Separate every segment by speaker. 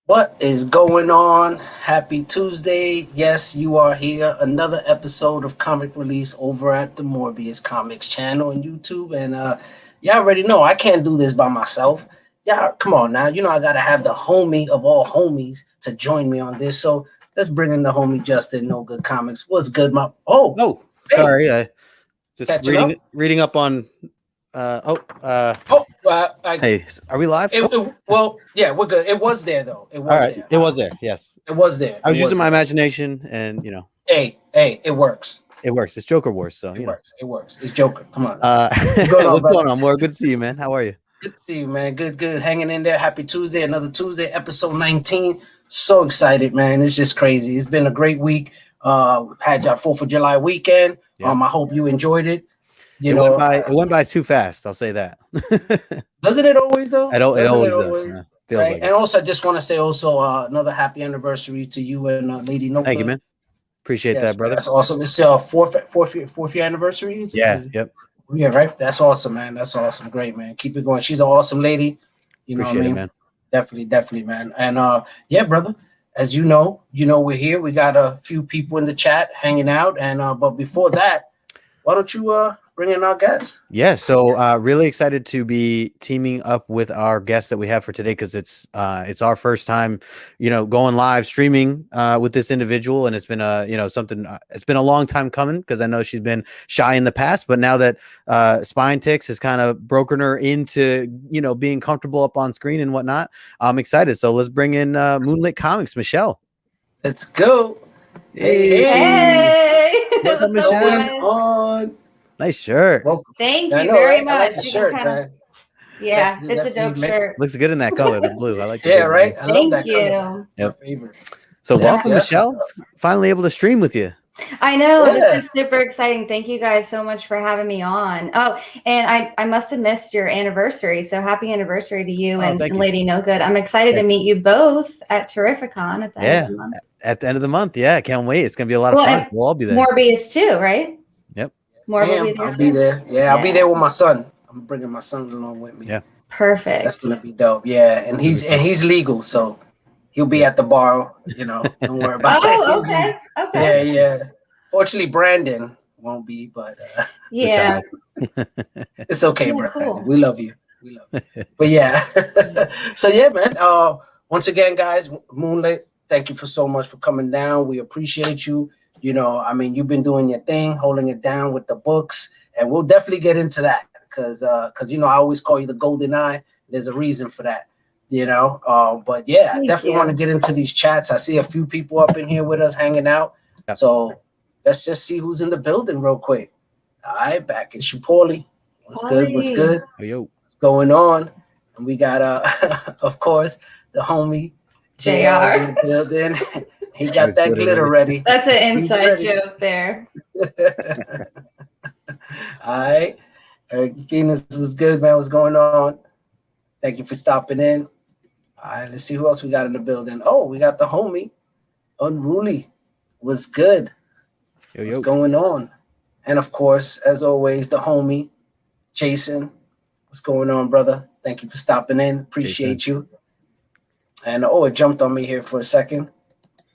Speaker 1: What is going on? Happy Tuesday. Yes, you are here. Another episode of Comic Release over at the MorbiusComics channel on YouTube. And y'all already know I can't do this by myself. Yeah, come on now. You know I gotta have the homie of all homies to join me on this. So let's bring in the homie Justin, No Good Comics. What's good, my hey,
Speaker 2: sorry. Just
Speaker 1: catching
Speaker 2: reading up on hey, are we live?
Speaker 1: Well, yeah, we're good. It was there though. It was
Speaker 2: All right.
Speaker 1: there.
Speaker 2: It was there. Yes.
Speaker 1: It was there.
Speaker 2: I was using my imagination, and
Speaker 1: Hey, it works.
Speaker 2: it works. It's Joker Wars, so
Speaker 1: It works. It's Joker. Come on.
Speaker 2: What's going on, Morb? Good to see you, man. How are you?
Speaker 1: Good to see you, man. Good. Hanging in there. Happy Tuesday. Another Tuesday, episode 19. So excited, man. It's just crazy. It's been a great week. Had your 4th of July weekend.
Speaker 2: Yeah.
Speaker 1: I hope you enjoyed it.
Speaker 2: It went by too fast. I'll say that.
Speaker 1: Doesn't it always though?
Speaker 2: It always does. Yeah, feels
Speaker 1: right?
Speaker 2: like
Speaker 1: And also, I just want to say another happy anniversary to you and Lady No.
Speaker 2: Thank you, man. Appreciate that, brother.
Speaker 1: That's awesome. It's your fourth year anniversary.
Speaker 2: Yeah. Yep.
Speaker 1: Yeah, right. That's awesome, man. That's awesome. Great, man. Keep it going. She's an awesome lady. You know
Speaker 2: Appreciate
Speaker 1: what I mean?
Speaker 2: it, man.
Speaker 1: Definitely, man. And yeah, brother. As you know, we're here. We got a few people in the chat hanging out. And but before that, why don't you bring in our guests?
Speaker 2: Yeah, so really excited to be teaming up with our guest that we have for today, because it's our first time, going live streaming with this individual, and it's been something. It's been a long time coming, because I know she's been shy in the past, but now that SpineTicks has kind of broken her into being comfortable up on screen and whatnot, I'm excited. So let's bring in MoonLitComics, Michelle.
Speaker 1: Let's go.
Speaker 3: Hey.
Speaker 2: Welcome, Michelle. Nice shirt.
Speaker 1: Welcome.
Speaker 3: Thank you very much.
Speaker 1: I like the shirt, man.
Speaker 3: Yeah, it's a dope shirt.
Speaker 2: Looks good in that color, the blue. I like it.
Speaker 1: Yeah, right. I love that
Speaker 3: Thank you.
Speaker 1: color.
Speaker 2: Yep.
Speaker 1: My favorite.
Speaker 2: So welcome, Michelle. Finally able to stream with you.
Speaker 3: I know. This is super exciting. Thank you guys so much for having me on. Oh, and I must have missed your anniversary. So happy anniversary to you and Lady No Good. I'm excited to meet you both at Terrificon at the end of the month.
Speaker 2: At the end of the month. Yeah, can't wait. It's gonna be a lot of fun. We'll all be there.
Speaker 3: Morbius too, right?
Speaker 2: Yep.
Speaker 3: Morb will be there.
Speaker 1: I'll be there. Yeah, I'll be there with my son. I'm bringing my son along with me.
Speaker 2: Yeah.
Speaker 3: Perfect.
Speaker 1: That's gonna be dope. Yeah, and he's legal, so he'll be at the bar. Don't worry about it.
Speaker 3: Oh, okay.
Speaker 1: Yeah. Fortunately, Brandon won't be, but
Speaker 3: yeah,
Speaker 1: it's okay, bro.
Speaker 3: Cool.
Speaker 1: We love you. But yeah, so yeah, man. Once again, guys, Moonlit, thank you so much for coming down. We appreciate you. You've been doing your thing, holding it down with the books, and we'll definitely get into that because I always call you the Golden Eye. There's a reason for that, But yeah, I definitely want to get into these chats. I see a few people up in here with us hanging out, so let's just see who's in the building real quick. All right, back in Chipotle. What's good?
Speaker 2: Yo.
Speaker 1: What's going on? And we got of course, the homie JR in the building. He got that glitter ready.
Speaker 3: That's an inside joke there.
Speaker 1: All right. Eric Venus was good, man. What's going on? Thank you for stopping in. All right, let's see who else we got in the building. Oh, we got the homie, Unruly. Was good. What's going on? And of course, as always, the homie, Jason. What's going on, brother? Thank you for stopping in. Appreciate you. And it jumped on me here for a second.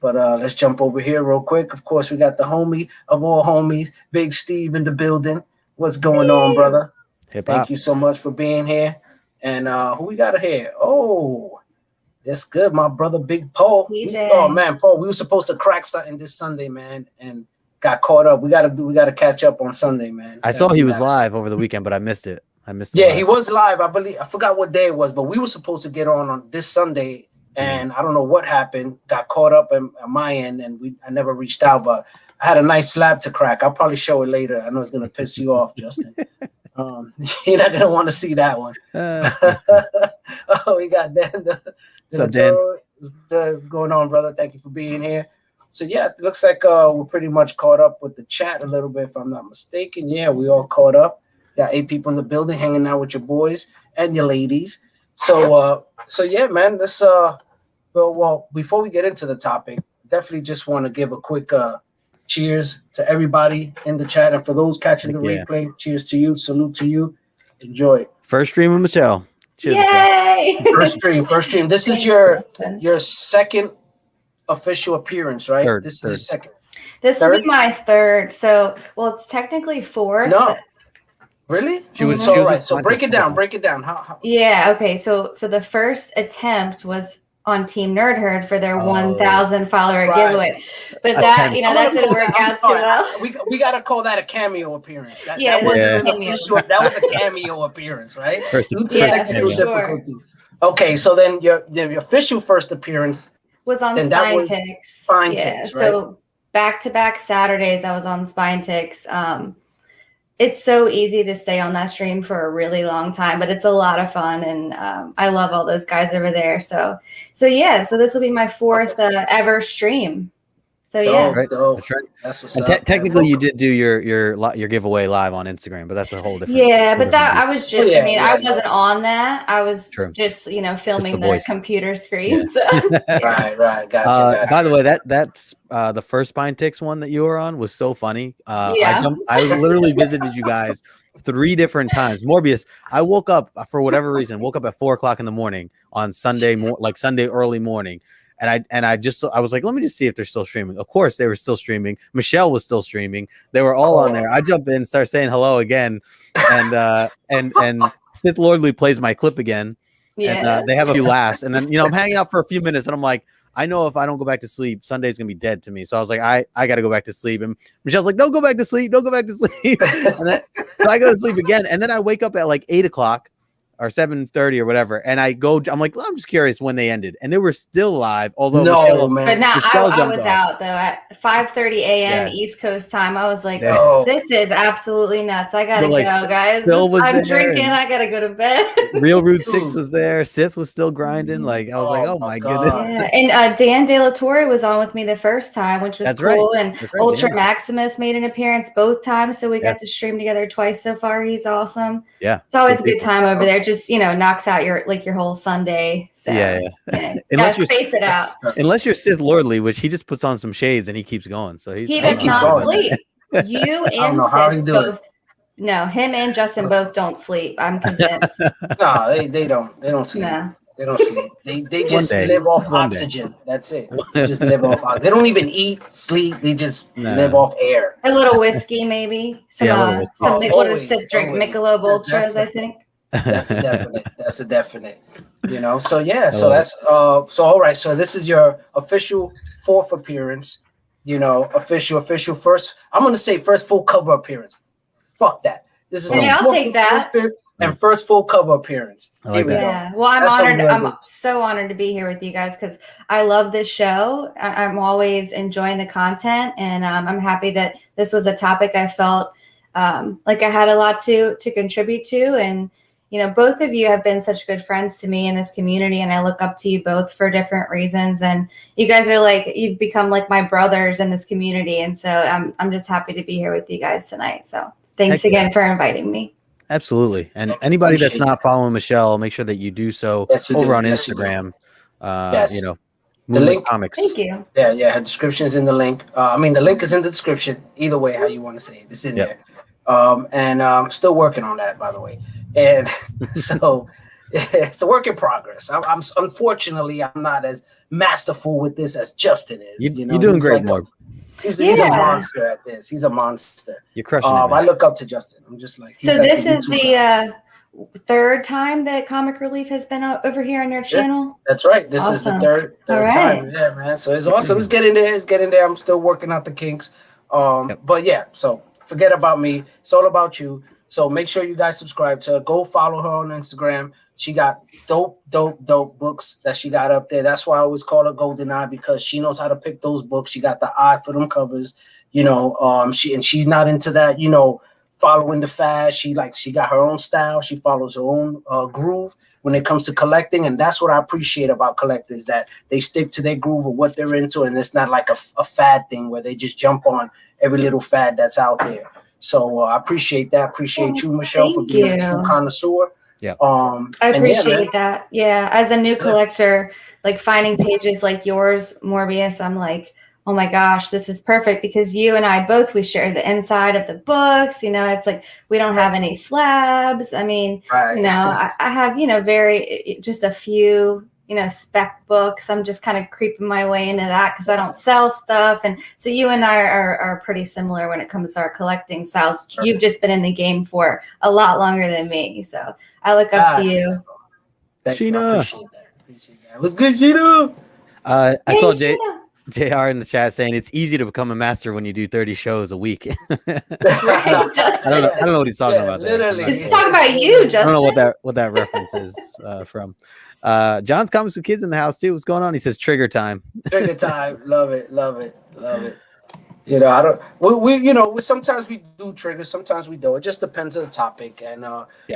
Speaker 1: But let's jump over here real quick. Of course, we got the homie of all homies, Big Steve in the building. What's going on, brother?
Speaker 2: Hip-hop.
Speaker 1: Thank you so much for being here. And who we got here? Oh, that's good, my brother, Big Paul. Oh man, Paul, we were supposed to crack something this Sunday, man, and got caught up. We gotta catch up on Sunday, man.
Speaker 2: I saw he was live over the weekend, but I missed it.
Speaker 1: Yeah, he was live. I believe I forgot what day it was, but we were supposed to get on this Sunday. And I don't know what happened. Got caught up on my end, and I never reached out. But I had a nice slab to crack. I'll probably show it later. I know it's gonna piss you off, Justin. You're not gonna want to see that one. Oh, we got Dan.
Speaker 2: What's up, Dan?
Speaker 1: What's going on, brother? Thank you for being here. So yeah, it looks like we're pretty much caught up with the chat a little bit, if I'm not mistaken. Yeah, we all caught up. Got 8 people in the building, hanging out with your boys and your ladies. So yeah, man. Let's well, before we get into the topic, definitely just want to give a quick cheers to everybody in the chat, and for those catching the replay, cheers to you. Salute to you. Enjoy.
Speaker 2: First stream with Michelle. Cheers,
Speaker 3: Yay!
Speaker 1: First stream. This is your second official appearance, right?
Speaker 2: Third.
Speaker 1: Is your second.
Speaker 3: This will be my third. So, well, it's technically fourth.
Speaker 1: No. Really?
Speaker 2: She was
Speaker 1: all right. So break it down. Break it down. How?
Speaker 3: Yeah. Okay. So the first attempt was on Team Nerd Herd for their 1,000 follower giveaway, but that that didn't work out too well.
Speaker 1: We gotta call that a cameo appearance. That was a cameo appearance, right?
Speaker 3: Sure.
Speaker 1: Okay, so then your official first appearance
Speaker 3: was on SpineTicks.
Speaker 1: SpineTicks,
Speaker 3: yeah.
Speaker 1: Right?
Speaker 3: So back-to-back Saturdays, I was on SpineTicks. It's so easy to stay on that stream for a really long time, but it's a lot of fun, and I love all those guys over there. So this will be my fourth ever stream. So yeah,
Speaker 2: right. That's right. That's what's up. Technically, you did do your giveaway live on Instagram, but that's a whole different.
Speaker 3: Yeah, but that I was just. I wasn't on that. I was just filming the computer screen.
Speaker 1: Yeah.
Speaker 3: So.
Speaker 1: Right. Gotcha.
Speaker 2: By the way, that's the first SpineTicks one that you were on was so funny. I literally visited you guys 3 different times. Morbius, I woke up for whatever reason. Woke up at 4 o'clock in the morning on Sunday, Sunday early morning. And I was like, let me just see if they're still streaming. Of course, they were still streaming. Michelle was still streaming. They were all on there. I jump in, start saying hello again, and Sith Lordly plays my clip again. Yeah. And they have a few laughs, and then I'm hanging out for a few minutes, and I'm like, I know if I don't go back to sleep, Sunday's gonna be dead to me. So I was like, I got to go back to sleep. And Michelle's like, don't go back to sleep. Don't go back to sleep. So I go to sleep again, and then I wake up at like 8 o'clock. Or 7:30 or whatever, and I'm like, I'm just curious when they ended, and they were still live. Although
Speaker 3: but now I was out though at 5:30 a.m. East Coast time. I was like, this is absolutely nuts. I gotta go, guys. I'm drinking. I gotta go to bed.
Speaker 2: Real Rude 6 was there. Sith was still grinding. Like I was like, oh my goodness.
Speaker 3: Yeah. And Dan De La Torre was on with me the first time, which was cool. Right. And Ultra Maximus made an appearance both times, so we got to stream together twice so far. He's awesome.
Speaker 2: Yeah,
Speaker 3: it's always a good time over there. Just knocks out your whole Sunday. So, unless you space it out.
Speaker 2: Unless you're Sith Lordly, which he just puts on some shades and he keeps going. So he
Speaker 3: does not sleep. You and Sith both. No, him and Justin both don't sleep. I'm convinced.
Speaker 1: No, they don't sleep. No. They don't sleep. They just live off oxygen. That's it. They just live off oxygen. They don't even eat, sleep. They just live off air.
Speaker 3: A little whiskey, maybe. What does Sith drink? Michelob Ultras, I think.
Speaker 1: That's a definite. So yeah, so that's so all right. So this is your official 4th appearance. Official first. I'm gonna say first full cover appearance. Fuck that. This is
Speaker 3: I'll take that.
Speaker 1: And first full cover appearance.
Speaker 2: I like that.
Speaker 3: Yeah. Well, I'm honored. I'm so honored to be here with you guys because I love this show. I'm always enjoying the content, and I'm happy that this was a topic I felt like I had a lot to contribute to. And both of you have been such good friends to me in this community, and I look up to you both for different reasons. And you guys are you've become like my brothers in this community. And so I'm just happy to be here with you guys tonight. So thanks again for inviting me.
Speaker 2: Absolutely. And anybody that's not following Michelle, make sure that you do so over on Instagram. MoonLitComics.
Speaker 3: Thank you.
Speaker 1: Yeah. Her description is in the link. The link is in the description. Either way, how you want to say it, it's in there. And I'm still working on that, by the way. And so it's a work in progress. I'm unfortunately I'm not as masterful with this as Justin is.
Speaker 2: You're doing great, Morb.
Speaker 1: He's a monster at this. He's a monster.
Speaker 2: You're crushing it.
Speaker 1: I look up to Justin. I'm just like.
Speaker 3: So this is the 3rd time that Comic Relief has been over here on your channel.
Speaker 1: Yeah, that's right. This is the third time. Yeah, man. So it's awesome. It's getting there. I'm still working out the kinks. But yeah. So forget about me. It's all about you. So make sure you guys subscribe to her. Go follow her on Instagram. She got dope books that she got up there. That's why I always call her Golden Eye, because she knows how to pick those books. She got the eye for them covers, she's not into that, following the fad. She got her own style. She follows her own groove when it comes to collecting. And that's what I appreciate about collectors, that they stick to their groove of what they're into. And it's not like a fad thing where they just jump on every little fad that's out there. So I appreciate that. Appreciate you, Michelle, for being a true connoisseur.
Speaker 2: Yeah.
Speaker 3: I appreciate that. Yeah. As a new collector, finding pages like yours, Morbius, I'm like, oh my gosh, this is perfect because you and I both, we share the inside of the books. You know, it's like we don't have any slabs. I mean, you know, I have, you know, just a few, you know, spec books. I'm just kind of creeping my way into that because I don't sell stuff. And so you and I are pretty similar when it comes to our collecting styles. You've just been in the game for a lot longer than me. So I look up to you.
Speaker 1: Thank you. I appreciate that. It was good, Sheena.
Speaker 2: I saw JR in the chat saying it's easy to become a master when you do 30 shows a week.
Speaker 3: Right,
Speaker 2: I don't know what he's talking about there.
Speaker 3: Literally. He's talking about you, Justin.
Speaker 2: I don't know what that reference is from. John's Comics with Kids in the house too. What's going on? He says trigger time.
Speaker 1: Trigger time. Love it. You know, I don't. We you know, sometimes we do triggers, sometimes we don't. It just depends on the topic, and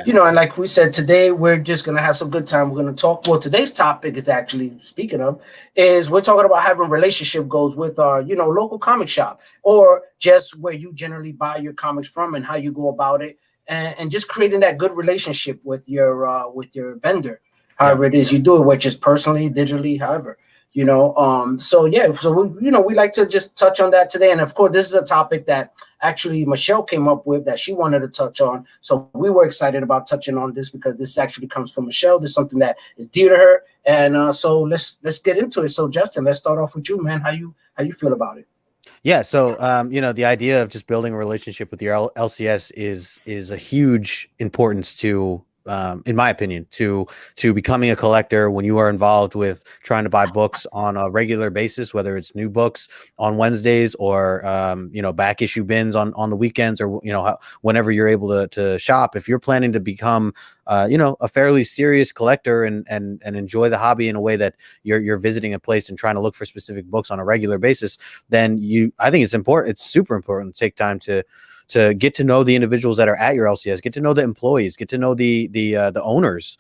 Speaker 1: you know, and like we said today, we're just gonna have some good time. We're gonna talk. Well, today's topic is actually we're talking about having relationship goals with our, you know, local comic shop, or just where you generally buy your comics from and how you go about it, and just creating that good relationship with your vendor, however it is you do it, which is personally, digitally, however. You know, so we like to just touch on that today. And of course, this is a topic that actually Michelle came up with that she wanted to touch on. So we were excited about touching on this because this actually comes from Michelle. This is something that is dear to her. And so let's get into it. So Justin, let's start off with you, man. How you feel about it?
Speaker 2: Yeah, so you know, the idea of just building a relationship with your LCS is a huge importance to in my opinion, to becoming a collector. When you are involved with trying to buy books on a regular basis, whether it's new books on Wednesdays or you know, back issue bins on the weekends, or you know, whenever you're able to shop, if you're planning to become you know, a fairly serious collector and enjoy the hobby in a way that you're visiting a place and trying to look for specific books on a regular basis, then I think it's super important to take time to get to know the individuals that are at your LCS, get to know the employees, get to know the owners.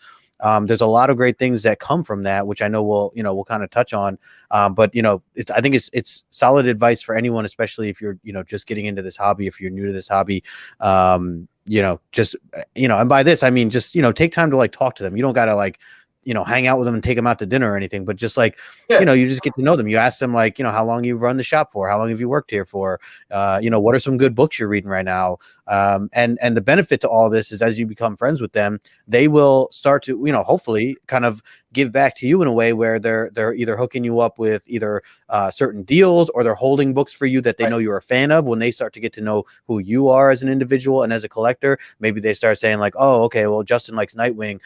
Speaker 2: There's a lot of great things that come from that, which I know we'll kind of touch on. But you know, I think it's solid advice for anyone, especially if you're, you know, just getting into this hobby, if you're new to this hobby. You know, just, you know, and by this I mean just, you know, take time to like talk to them. You don't gotta like, you know, hang out with them and take them out to dinner or anything, but just like, you know, you just get to know them. You ask them like, you know, how long you run the shop for, how long have you worked here for, you know, what are some good books you're reading right now? And the benefit to all this is as you become friends with them, they will start to, you know, hopefully kind of give back to you in a way where they're either hooking you up with either certain deals, or they're holding books for you that they know you're a fan of. When they start to get to know who you are as an individual and as a collector, maybe they start saying like, oh, okay, well, Justin likes Nightwing.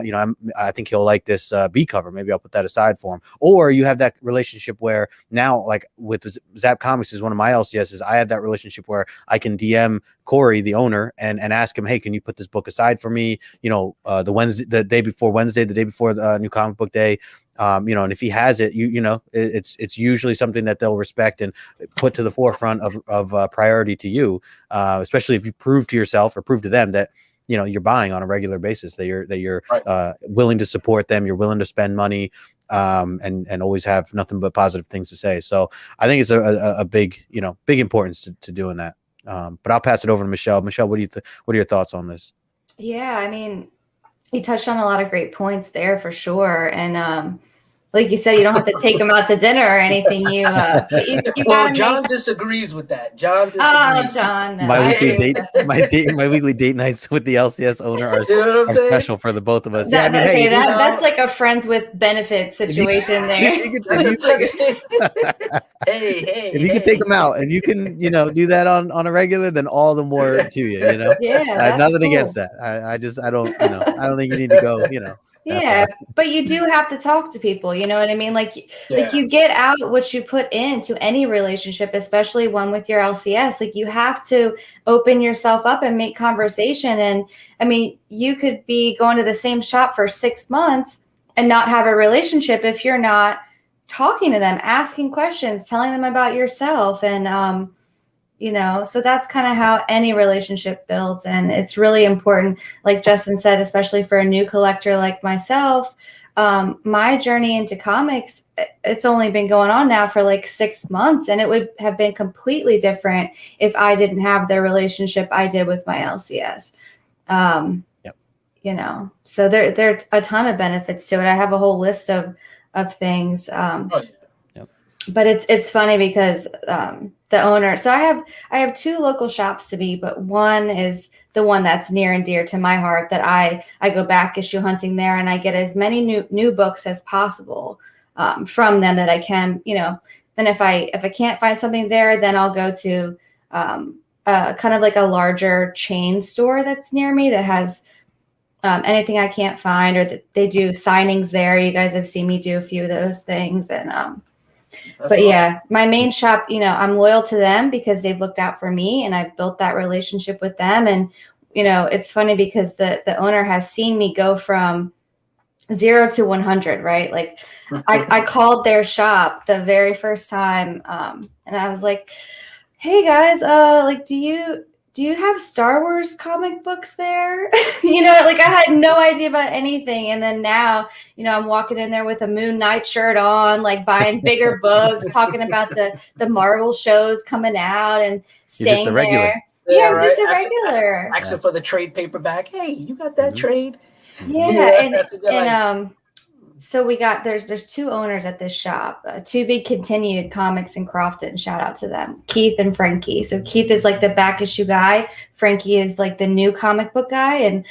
Speaker 2: You know, I think he'll like this B cover. Maybe I'll put that aside for him. Or you have that relationship where now, like with Zap Comics is one of my LCSs, I have that relationship where I can DM Corey, the owner, and ask him, hey, can you put this book aside for me? You know, the day before Wednesday, the day before the new comic book day. You know, and if he has it, you know, it's usually something that they'll respect and put to the forefront of priority to you, especially if you prove to yourself or prove to them that, you know, you're buying on a regular basis, that you're willing to support them, you're willing to spend money, and always have nothing but positive things to say. So I think it's a big, you know, big importance to doing that. But I'll pass it over to Michelle. Michelle, what are your thoughts on this?
Speaker 3: Yeah, I mean, you touched on a lot of great points there for sure. And like you said, you don't have to take them out to dinner or anything. You
Speaker 1: well, John disagrees with that. John disagrees.
Speaker 3: Oh, John. No,
Speaker 2: my weekly date nights with the LCS owner are special for the both of us.
Speaker 3: Yeah, I mean, okay, that's like a friends with benefits situation there.
Speaker 2: If you can take them out and you can, you know, do that on a regular, then all the more to you, you know.
Speaker 3: Yeah,
Speaker 2: nothing against that. I don't think you need to go, you know.
Speaker 3: Yeah, but you do have to talk to people, you know what I mean? Like you get out what you put into any relationship, especially one with your LCS. Like you have to open yourself up and make conversation. And I mean, you could be going to the same shop for 6 months and not have a relationship if you're not talking to them, asking questions, telling them about yourself. And you know, so that's kind of how any relationship builds. And it's really important, like Justin said, especially for a new collector like myself. My journey into comics, it's only been going on now for like 6 months, and it would have been completely different if I didn't have the relationship I did with my LCS. You know, so there's a ton of benefits to it. I have a whole list of things. but it's funny because the owner. So I have two local shops to be, but one is the one that's near and dear to my heart that I go back issue hunting there, and I get as many new books as possible from them that I can, and if I can't find something there, then I'll go to kind of like a larger chain store that's near me that has anything I can't find, or that they do signings there. You guys have seen me do a few of those things. And but yeah, my main shop, I'm loyal to them because they've looked out for me and I've built that relationship with them. And it's funny because the owner has seen me go from 0 to 100, right? Like I called their shop the very first time, and I was like, hey guys, like do you have Star Wars comic books there? Like I had no idea about anything. And then now, I'm walking in there with a Moon Knight shirt on, like buying bigger books, talking about the Marvel shows coming out and staying
Speaker 2: just a regular.
Speaker 3: there. Yeah, right? Just a regular.
Speaker 1: Actually, for the trade paperback, hey, you got that trade?
Speaker 3: Yeah, so we got there's two owners at this shop, To Be Continued Comics in Crofton. Shout out to them, Keith and Frankie. So Keith is like the back issue guy. Frankie is like the new comic book guy, and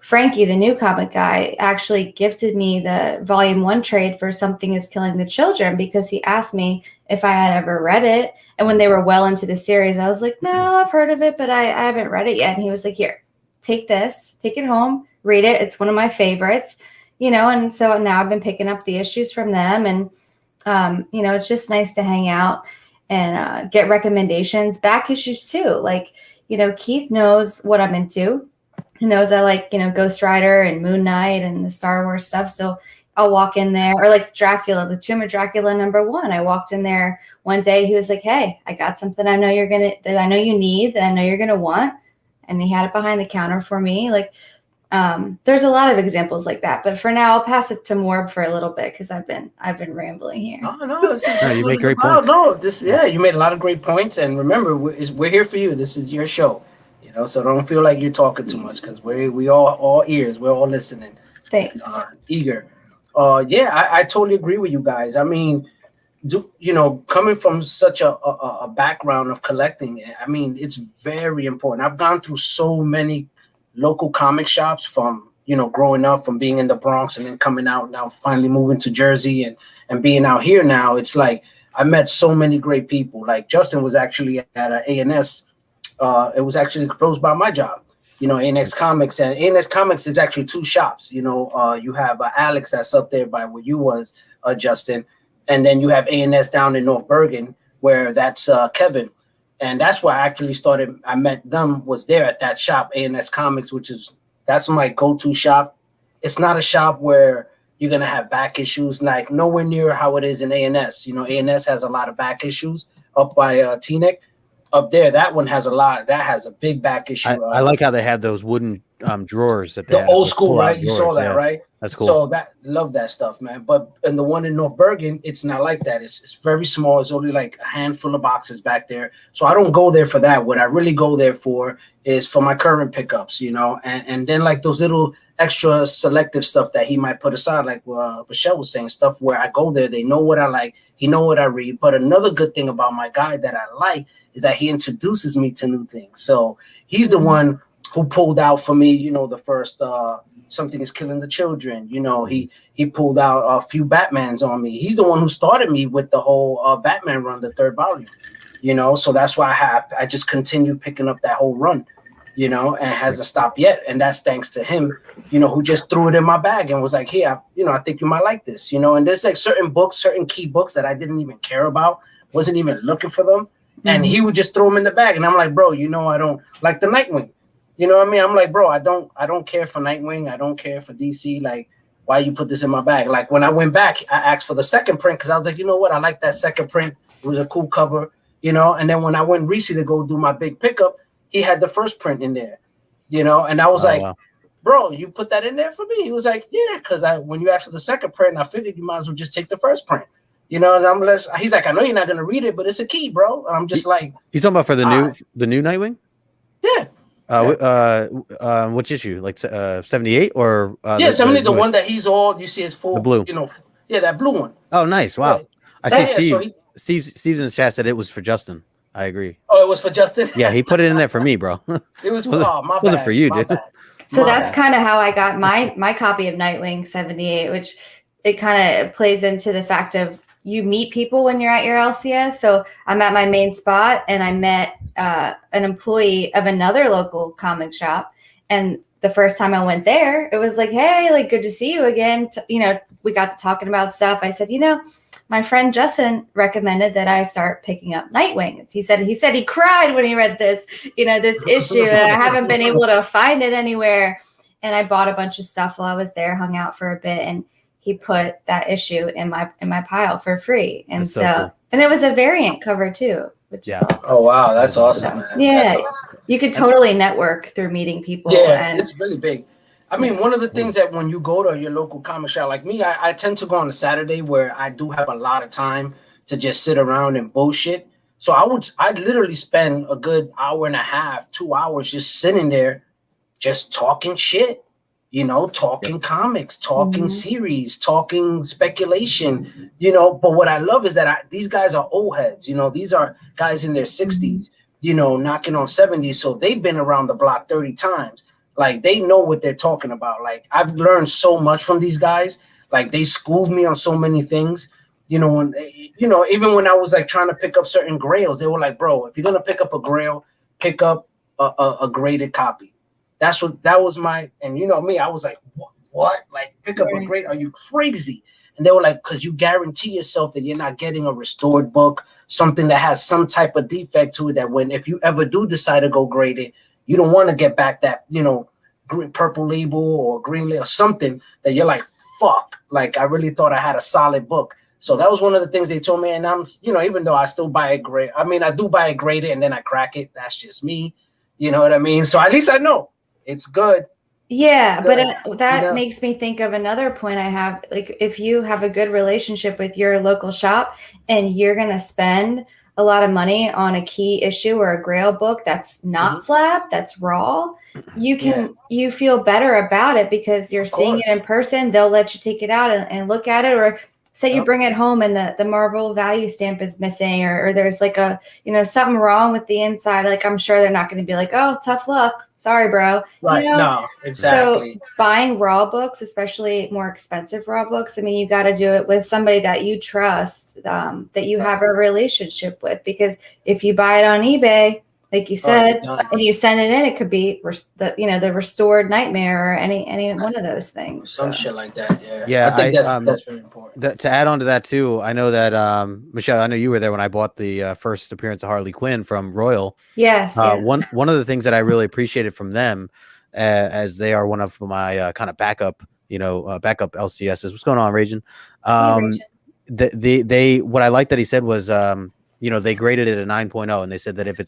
Speaker 3: Frankie, the new comic guy, actually gifted me the volume 1 trade for Something Is Killing the Children because he asked me if I had ever read it. And when they were well into the series, I was like, no, I've heard of it, but I haven't read it yet. And he was like, here, take this, take it home, read it. It's one of my favorites, and so now I've been picking up the issues from them. And, it's just nice to hang out and get recommendations, back issues too. Like, Keith knows what I'm into. He knows I like, Ghost Rider and Moon Knight and the Star Wars stuff. So I'll walk in there, or like Dracula, the Tomb of Dracula #1. I walked in there one day. He was like, hey, I got something that I know you need, that I know you're going to want. And he had it behind the counter for me. Like, there's a lot of examples like that, but for now I'll pass it to Morb for a little bit because I've been rambling here.
Speaker 1: No,
Speaker 2: you make great points.
Speaker 1: You made a lot of great points, and remember, we're here for you. This is your show, so don't feel like you're talking too much because we all ears, we're all listening.
Speaker 3: Thanks.
Speaker 1: Eager. I totally agree with you guys. I mean, coming from such a background of collecting, I mean, it's very important. I've gone through so many local comic shops from growing up, from being in the Bronx and then coming out, now finally moving to Jersey and being out here now. It's like I met so many great people. Like Justin was actually at an A&S. It was actually close by my job, A&S Comics. And A&S Comics is actually 2 shops. You have Alex that's up there by where you was, Justin. And then you have A&S down in North Bergen, where that's Kevin. And that's where I actually started. I met them, was there at that shop, A&S Comics, that's my go-to shop. It's not a shop where you're going to have back issues, like nowhere near how it is in A&S. A&S has a lot of back issues up by Teaneck. Up there, that one has that has a big back issue.
Speaker 2: I like how they have those wooden drawers that
Speaker 1: the old school, right? You saw that, right?
Speaker 2: That's cool.
Speaker 1: So love that stuff, man. But in the one in North Bergen, it's not like that. It's very small. It's only like a handful of boxes back there. So I don't go there for that. What I really go there for is for my current pickups, and then like those little extra selective stuff that he might put aside, like Michelle was saying, stuff where I go there, they know what I like, he know what I read. But another good thing about my guy that I like is that he introduces me to new things. So he's the one who pulled out for me, the first Something Is Killing the Children. He pulled out a few Batmans on me. He's the one who started me with the whole Batman run, the 3rd volume. So that's why I just continued picking up that whole run, and hasn't stopped yet. And that's thanks to him, who just threw it in my bag and was like, here, I think you might like this, and there's like certain key books that I didn't even care about, wasn't even looking for them. And he would just throw them in the bag. And I'm like, bro, I don't like the Nightwing. You know what I mean? I'm like, bro, I don't care for Nightwing. I don't care for DC. Like, why you put this in my bag? Like, when I went back, I asked for the second print because I was like, you know what? I like that second print. It was a cool cover, And then when I went recently to go do my big pickup, he had the first print in there, And I was wow. Bro, you put that in there for me? He was like, yeah, because when you asked for the second print, I figured you might as well just take the first print. And he's like, I know you're not gonna read it, but it's a key, bro. And I'm just like,
Speaker 2: you talking about for the new Nightwing?
Speaker 1: Yeah.
Speaker 2: Which issue? Like 78 or
Speaker 1: 78, the one that he's all, you see his full,
Speaker 2: the blue.
Speaker 1: Yeah, that blue one.
Speaker 2: Oh, nice. Wow.
Speaker 1: Yeah.
Speaker 2: I see
Speaker 1: So
Speaker 2: Steve's in the chat said it was for Justin. I agree.
Speaker 1: Oh, it was for Justin?
Speaker 2: Yeah, he put it in there for me, bro.
Speaker 1: It was for, my bad.
Speaker 2: Wasn't for you, dude.
Speaker 1: Bad.
Speaker 3: So that's kind of how I got my copy of Nightwing 78, which it kind of plays into the fact of you meet people when you're at your LCS. So I'm at my main spot and I met an employee of another local comic shop. And the first time I went there, it was like, hey, like, good to see you again. We got to talking about stuff. I said, my friend Justin recommended that I start picking up Nightwing. He said he cried when he read this, this issue, and I haven't been able to find it anywhere. And I bought a bunch of stuff while I was there, hung out for a bit, and he put that issue in my pile for free. And so cool. And it was a variant cover too, which is awesome.
Speaker 1: Oh wow, that's awesome. Man.
Speaker 3: Yeah,
Speaker 1: that's awesome.
Speaker 3: You could totally network through meeting people.
Speaker 1: Yeah,
Speaker 3: and
Speaker 1: it's really big. I mean, one of the things that when you go to your local comic shop, like me, I tend to go on a Saturday where I do have a lot of time to just sit around and bullshit. So I'd literally spend a good hour and a half, 2 hours just sitting there, just talking shit, talking comics, talking series, talking speculation, But what I love is that these guys are old heads, these are guys in their 60s, knocking on 70s. So they've been around the block 30 times. Like, they know what they're talking about. Like, I've learned so much from these guys. Like, they schooled me on so many things. Even when I was like trying to pick up certain grails, they were like, bro, if you're gonna pick up a grail, pick up a graded copy. That was my, and me, I was like, what? Like, pick up a grade? Are you crazy? And they were like, because you guarantee yourself that you're not getting a restored book, something that has some type of defect to it, that if you ever do decide to go grade it, you don't want to get back that, purple label or green label or something that you're like, fuck, like, I really thought I had a solid book. So that was one of the things they told me. And I'm, even though I still buy it grade, I mean, I do buy it graded and then I crack it. That's just me. You know what I mean? So at least I know it's good.
Speaker 3: Yeah, it's good. But that makes me think of another point I have. Like, if you have a good relationship with your local shop and you're going to spend a lot of money on a key issue or a grail book that's not slab, that's raw, you feel better about it because you're seeing it in person. They'll let you take it out and look at it, or say you bring it home and the Marvel value stamp is missing, or there's like a something wrong with the inside. Like, I'm sure they're not going to be like, oh, tough luck, sorry, bro.
Speaker 1: Right? No, exactly.
Speaker 3: So buying raw books, especially more expensive raw books, I mean, you got to do it with somebody that you trust, that you have a relationship with, because if you buy it on eBay, like you said, and you send it in, it could be the restored Nightmare or any one of those things.
Speaker 1: Some shit like that. Yeah.
Speaker 2: Yeah,
Speaker 1: I think that's very important.
Speaker 2: To add on to that too, I know that Michelle, I know you were there when I bought the first appearance of Harley Quinn from Royal.
Speaker 3: Yes.
Speaker 2: One of the things that I really appreciated from them, as they are one of my kind of backup LCSs. What's going on, Ragin? They what I liked that he said was they graded it a 9.0, and they said that if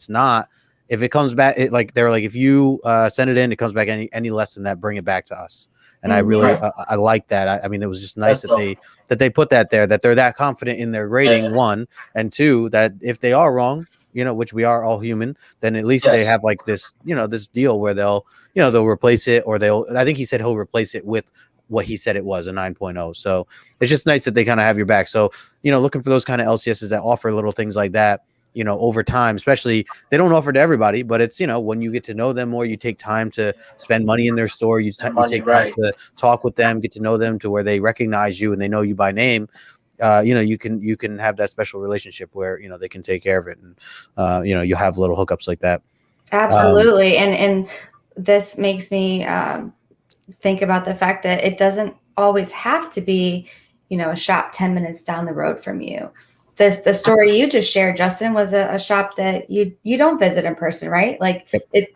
Speaker 2: it comes back, they're like, if you send it in, it comes back any less than that, bring it back to us. And I really I like that. I mean, it was just nice that they put that there, that they're that confident in their grading, one, and two, that if they are wrong, which we are all human, then at least they have like this, this deal where they'll replace it, or I think he said he'll replace it with what he said it was, a 9.0. So it's just nice that they kind of have your back. So, looking for those kind of LCSs that offer little things like that, over time, especially, they don't offer to everybody, but it's, when you get to know them more, you take time to spend money in their store, you take time to talk with them, get to know them to where they recognize you and they know you by name. You can have that special relationship where, they can take care of it. And, you have little hookups like that.
Speaker 3: Absolutely. And this makes me, think about the fact that it doesn't always have to be, a shop 10 minutes down the road from you. The story you just shared, Justin, was a shop that you don't visit in person, right? Like,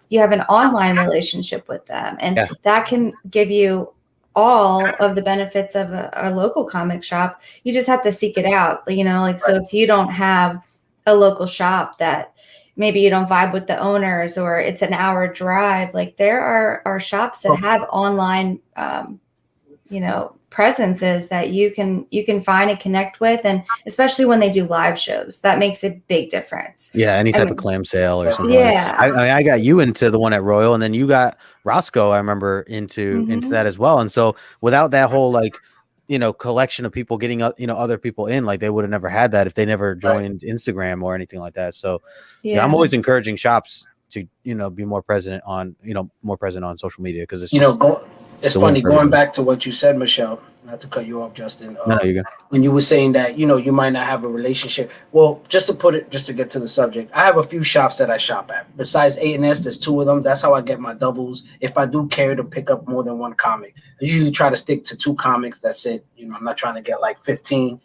Speaker 3: you have an online relationship with them, and that can give you all of the benefits of a local comic shop. You just have to seek it out, So if you don't have a local shop that maybe you don't vibe with the owners, or it's an hour drive, like, there are shops that have online, presences that you can find and connect with, and especially when they do live shows, that makes a big difference.
Speaker 2: Yeah, any type of clam sale or something.
Speaker 3: Yeah,
Speaker 2: I got you into the one at Royal, and then you got Roscoe, I remember, into that as well. And so without that whole collection of people getting other people in. Like they would have never had that if they never joined Instagram or anything like that. So I'm always encouraging shops to be more present on social media, because it's
Speaker 1: it's funny going back to what you said, Michelle, not to cut you off, Justin.
Speaker 2: No, you're good.
Speaker 1: When you were saying that you might not have a relationship, well, just to get to the subject, I have a few shops that I shop at. Besides A&S, there's 2 of them. That's how I get my doubles. If I do care to pick up more than one comic, I usually try to stick to 2 comics. That's it. I'm not trying to get like 15.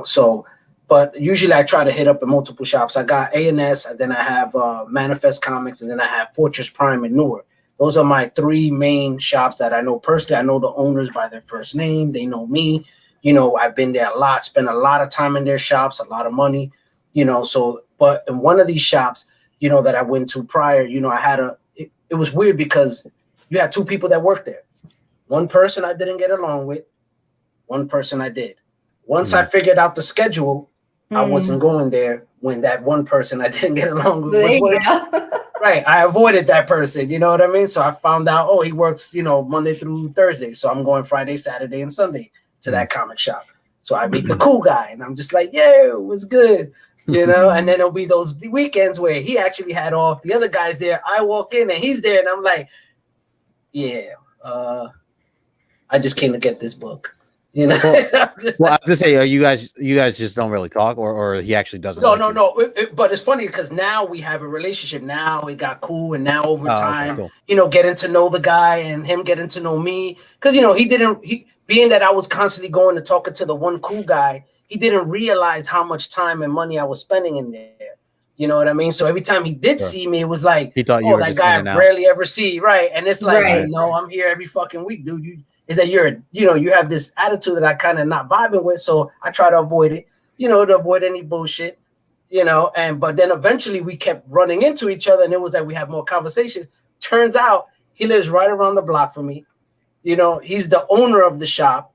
Speaker 1: So. But usually I try to hit up in multiple shops. I got A&S, and then I have Manifest Comics, and then I have Fortress Prime and Newark. Those are my 3 main shops that I know personally. I know the owners by their first name. They know me. I've been there a lot, spent a lot of time in their shops, a lot of money, So, but in one of these shops, that I went to prior, I had it was weird because you had 2 people that worked there. One person I didn't get along with. One person I did. Once I figured out the schedule, I wasn't going there when that one person I didn't get along with was working. Right. I avoided that person. You know what I mean? So I found out, he works, Monday through Thursday. So I'm going Friday, Saturday, and Sunday to that comic shop. So I meet the cool guy, and I'm just like, yo, what's good? And then it'll be those weekends where he actually had off. The other guy's there. I walk in and he's there, and I'm like, yeah, I just came to get this book. Well,
Speaker 2: I was gonna say, you guys just don't really talk, or he actually doesn't.
Speaker 1: No. But it's funny because now we have a relationship. Now we got cool, and now over time,
Speaker 2: okay, cool.
Speaker 1: Getting to know the guy and him getting to know me, because he being that I was constantly going and talking to the one cool guy, he didn't realize how much time and money I was spending in there. You know what I mean? So every time he did see me, it was like,
Speaker 2: he thought you were
Speaker 1: that
Speaker 2: just
Speaker 1: guy
Speaker 2: in and
Speaker 1: I
Speaker 2: out.
Speaker 1: rarely ever see, right? And it's like, no, I'm here every fucking week, dude. Is that you have this attitude that I kind of not vibing with, so I try to avoid it, to avoid any bullshit, but then eventually we kept running into each other, and it was like we have more conversations. Turns out he lives right around the block from me. He's the owner of the shop,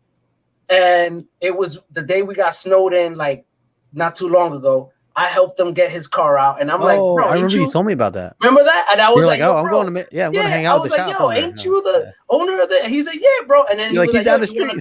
Speaker 1: and it was the day we got snowed in, like not too long ago. I helped him get his car out, and I'm like, bro,
Speaker 2: I remember you told me about that.
Speaker 1: Remember that? And I was like,
Speaker 2: I'm going to hang out with the shop.
Speaker 1: Yo, ain't you the owner of the? He's like, yeah, bro. And then he was like,
Speaker 2: down the street.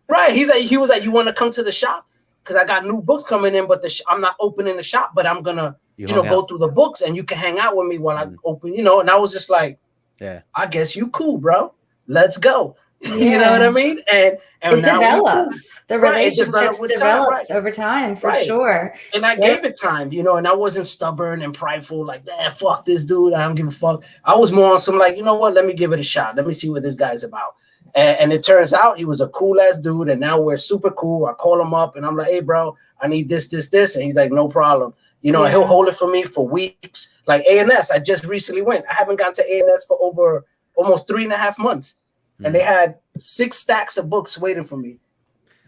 Speaker 1: Right. He was like, you want to come to the shop? Because I got new books coming in, but I'm not opening the shop, but I'm gonna, go through the books, and you can hang out with me while I open, And I was just like, I guess you cool, bro. Let's go. Yeah. You know what I mean? And
Speaker 3: it develops. The relationship develops over time, for sure.
Speaker 1: And I gave it time, and I wasn't stubborn and prideful, like, fuck this dude, I don't give a fuck. I was more on some like, you know what? Let me give it a shot. Let me see what this guy's about. And it turns out he was a cool ass dude, and now we're super cool. I call him up, and I'm like, hey, bro, I need this, and he's like, no problem. He'll hold it for me for weeks. Like A&S, I just recently went. I haven't gone to A&S for over almost 3.5 months. And they had 6 stacks of books waiting for me.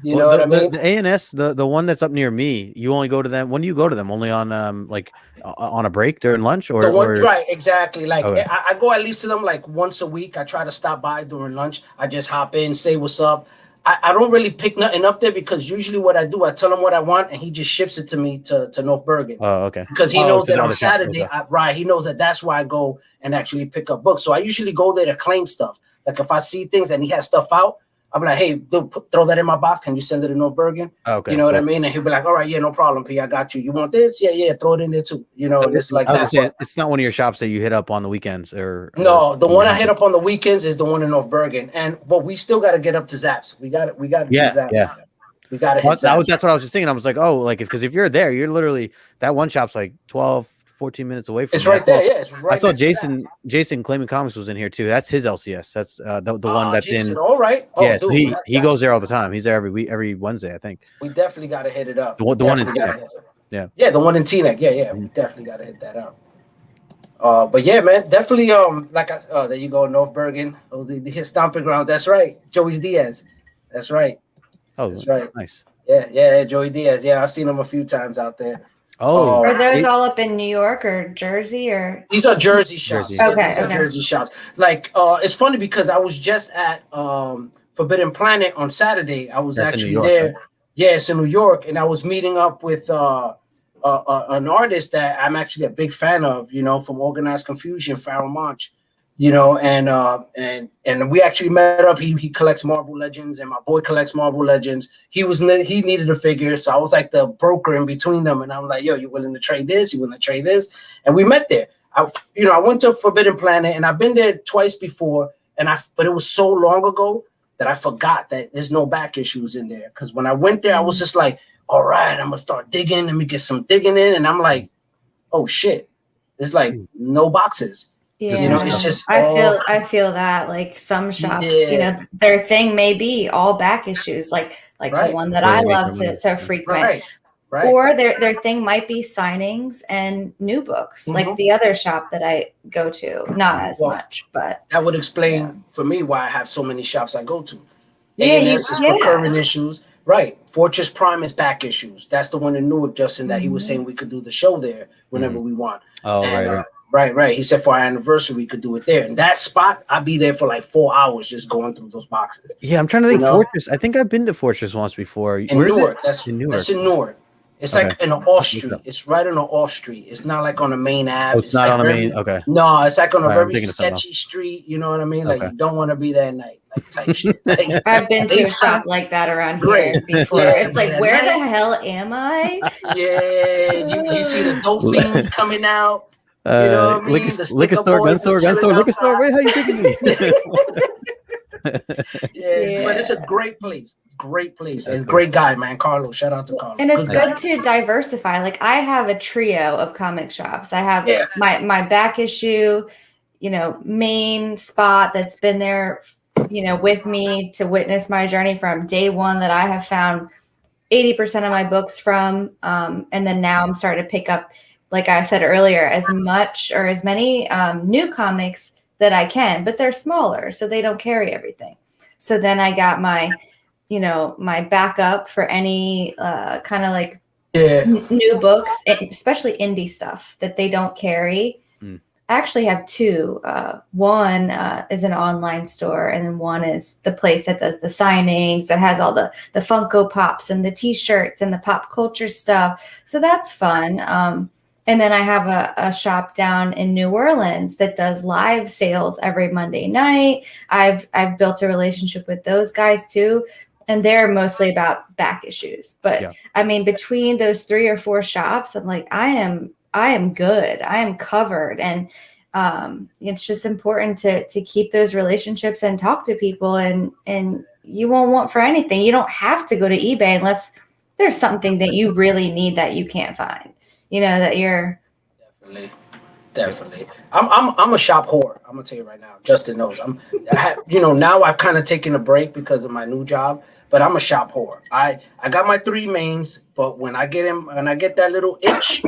Speaker 1: You know what I mean?
Speaker 2: The A&S, the one that's up near me, you only go to them. When do you go to them? Only on on a break during lunch, or
Speaker 1: right? Exactly. Like I go at least to them like once a week. I try to stop by during lunch. I just hop in, say what's up. I don't really pick nothing up there, because usually what I do, I tell him what I want, and he just ships it to me to North Bergen.
Speaker 2: Oh, okay.
Speaker 1: Because he knows that on Saturday, he knows that that's where I go and actually pick up books. So I usually go there to claim stuff. Like if I see things and he has stuff out, I'm like, hey, dude, throw that in my box. Can you send it to North Bergen?
Speaker 2: Okay.
Speaker 1: You know what I mean? And he'll be like, all right, yeah, no problem, P. I got you. You want this? Yeah, throw it in there too. It's like that.
Speaker 2: It's not one of your shops that you hit up on the weekends,
Speaker 1: No, the one I hit up on the weekends is the one in North Bergen. But we still got to get up to Zaps. We got to do Zaps.
Speaker 2: Yeah.
Speaker 1: We got to hit Zaps.
Speaker 2: That's what I was just thinking. I was like, because if you're there, you're literally, that one shop's like 12, 14 minutes away from
Speaker 1: it's right there. Yeah, it's right.
Speaker 2: I saw Jason Claiming Comics was in here too. That's his LCS. That's the one that's
Speaker 1: Jason,
Speaker 2: in.
Speaker 1: All right.
Speaker 2: Dude, he goes there all the time. He's there every Wednesday, I think.
Speaker 1: We definitely got to hit it up.
Speaker 2: The one in Teaneck.
Speaker 1: Yeah, the one in Teaneck. Yeah. We definitely got to hit that up. But yeah, man, definitely. There you go, North Bergen. His stomping ground. That's right, Joey Diaz. That's right.
Speaker 2: Oh,
Speaker 1: that's right.
Speaker 2: Nice.
Speaker 1: Yeah, Joey Diaz. Yeah, I've seen him a few times out there.
Speaker 2: Oh,
Speaker 3: are those all up in New York or Jersey, or
Speaker 1: these are Jersey shops?
Speaker 3: Okay.
Speaker 1: Jersey shops. Like, it's funny because I was just at Forbidden Planet on Saturday. I was actually there. Right? Yeah, it's in New York, and I was meeting up with an artist that I'm actually a big fan of. From Organized Confusion, Farrell Monch. you know, and we actually met up. He collects Marvel Legends, and my boy collects Marvel Legends. He needed a figure, so I was like the broker in between them, and I'm like, yo, you willing to trade this? You willing to trade this? And we met there. I went to Forbidden Planet, and I've been there twice before, but it was so long ago that I forgot that there's no back issues in there. Because when I went there, I was just like, all right, I'm gonna start digging. Let me get some digging in, and I'm like, oh shit, there's like no boxes.
Speaker 3: Yeah.
Speaker 1: You know, it's just
Speaker 3: I feel that like some shops, you know, their thing may be all back issues, like the one that I love to frequent. Right. Or their thing might be signings and new books, like the other shop that I go to. Not as much, but
Speaker 1: that would explain for me why I have so many shops I go to. A&S is for current issues. Right. Fortress Prime is back issues. That's the one in Newark, Justin, that he was saying we could do the show there whenever we want.
Speaker 2: Oh,
Speaker 1: and, right. He said for our anniversary, we could do it there. And that spot, I'd be there for like 4 hours just going through those boxes.
Speaker 2: Yeah, I'm trying to think. Fortress. I think I've been to Fortress once before.
Speaker 1: In Newark. That's in Newark. It's like in an off street. It's right on an off street. It's not like on the main ave.
Speaker 2: Oh, it's not
Speaker 1: like
Speaker 2: on the main. Okay.
Speaker 1: No, it's like on a very sketchy street. You know what I mean? Like you don't want to be there at night. Like type shit. Like,
Speaker 3: I've been to a shop like that around here before. It's like, where the hell am I?
Speaker 1: Yeah, you see the dope fiends coming out. You know what I mean?
Speaker 2: Liquor store, gun store. Wait, how you taking me?
Speaker 1: But it's a great place. Great place. And great guy, man. Carlos. Shout out to Carlos.
Speaker 3: And it's good to diversify. Like I have a trio of comic shops. I have my back issue, you know, main spot that's been there, you know, with me to witness my journey from day one that I have found 80% of my books from. And then now I'm starting to pick up, like I said earlier, as much or as many new comics that I can, but they're smaller, so they don't carry everything. So then I got my backup for any kind of like new books, especially indie stuff that they don't carry. I actually have two. One is an online store, and then one is the place that does the signings, that has all the Funko Pops and the T-shirts and the pop culture stuff. So that's fun. And then I have a shop down in New Orleans that does live sales every Monday night. I've built a relationship with those guys too. And they're mostly about back issues. But I mean, between those 3 or 4 shops, I'm like, I am good. I am covered. And it's just important to keep those relationships and talk to people, and you won't want for anything. You don't have to go to eBay unless there's something that you really need that you can't find. You know, that you're
Speaker 1: definitely. I'm a shop whore. I'm gonna tell you right now. Justin knows. Now I've kind of taken a break because of my new job, but I'm a shop whore. I got my 3 mains, but when I get that little itch,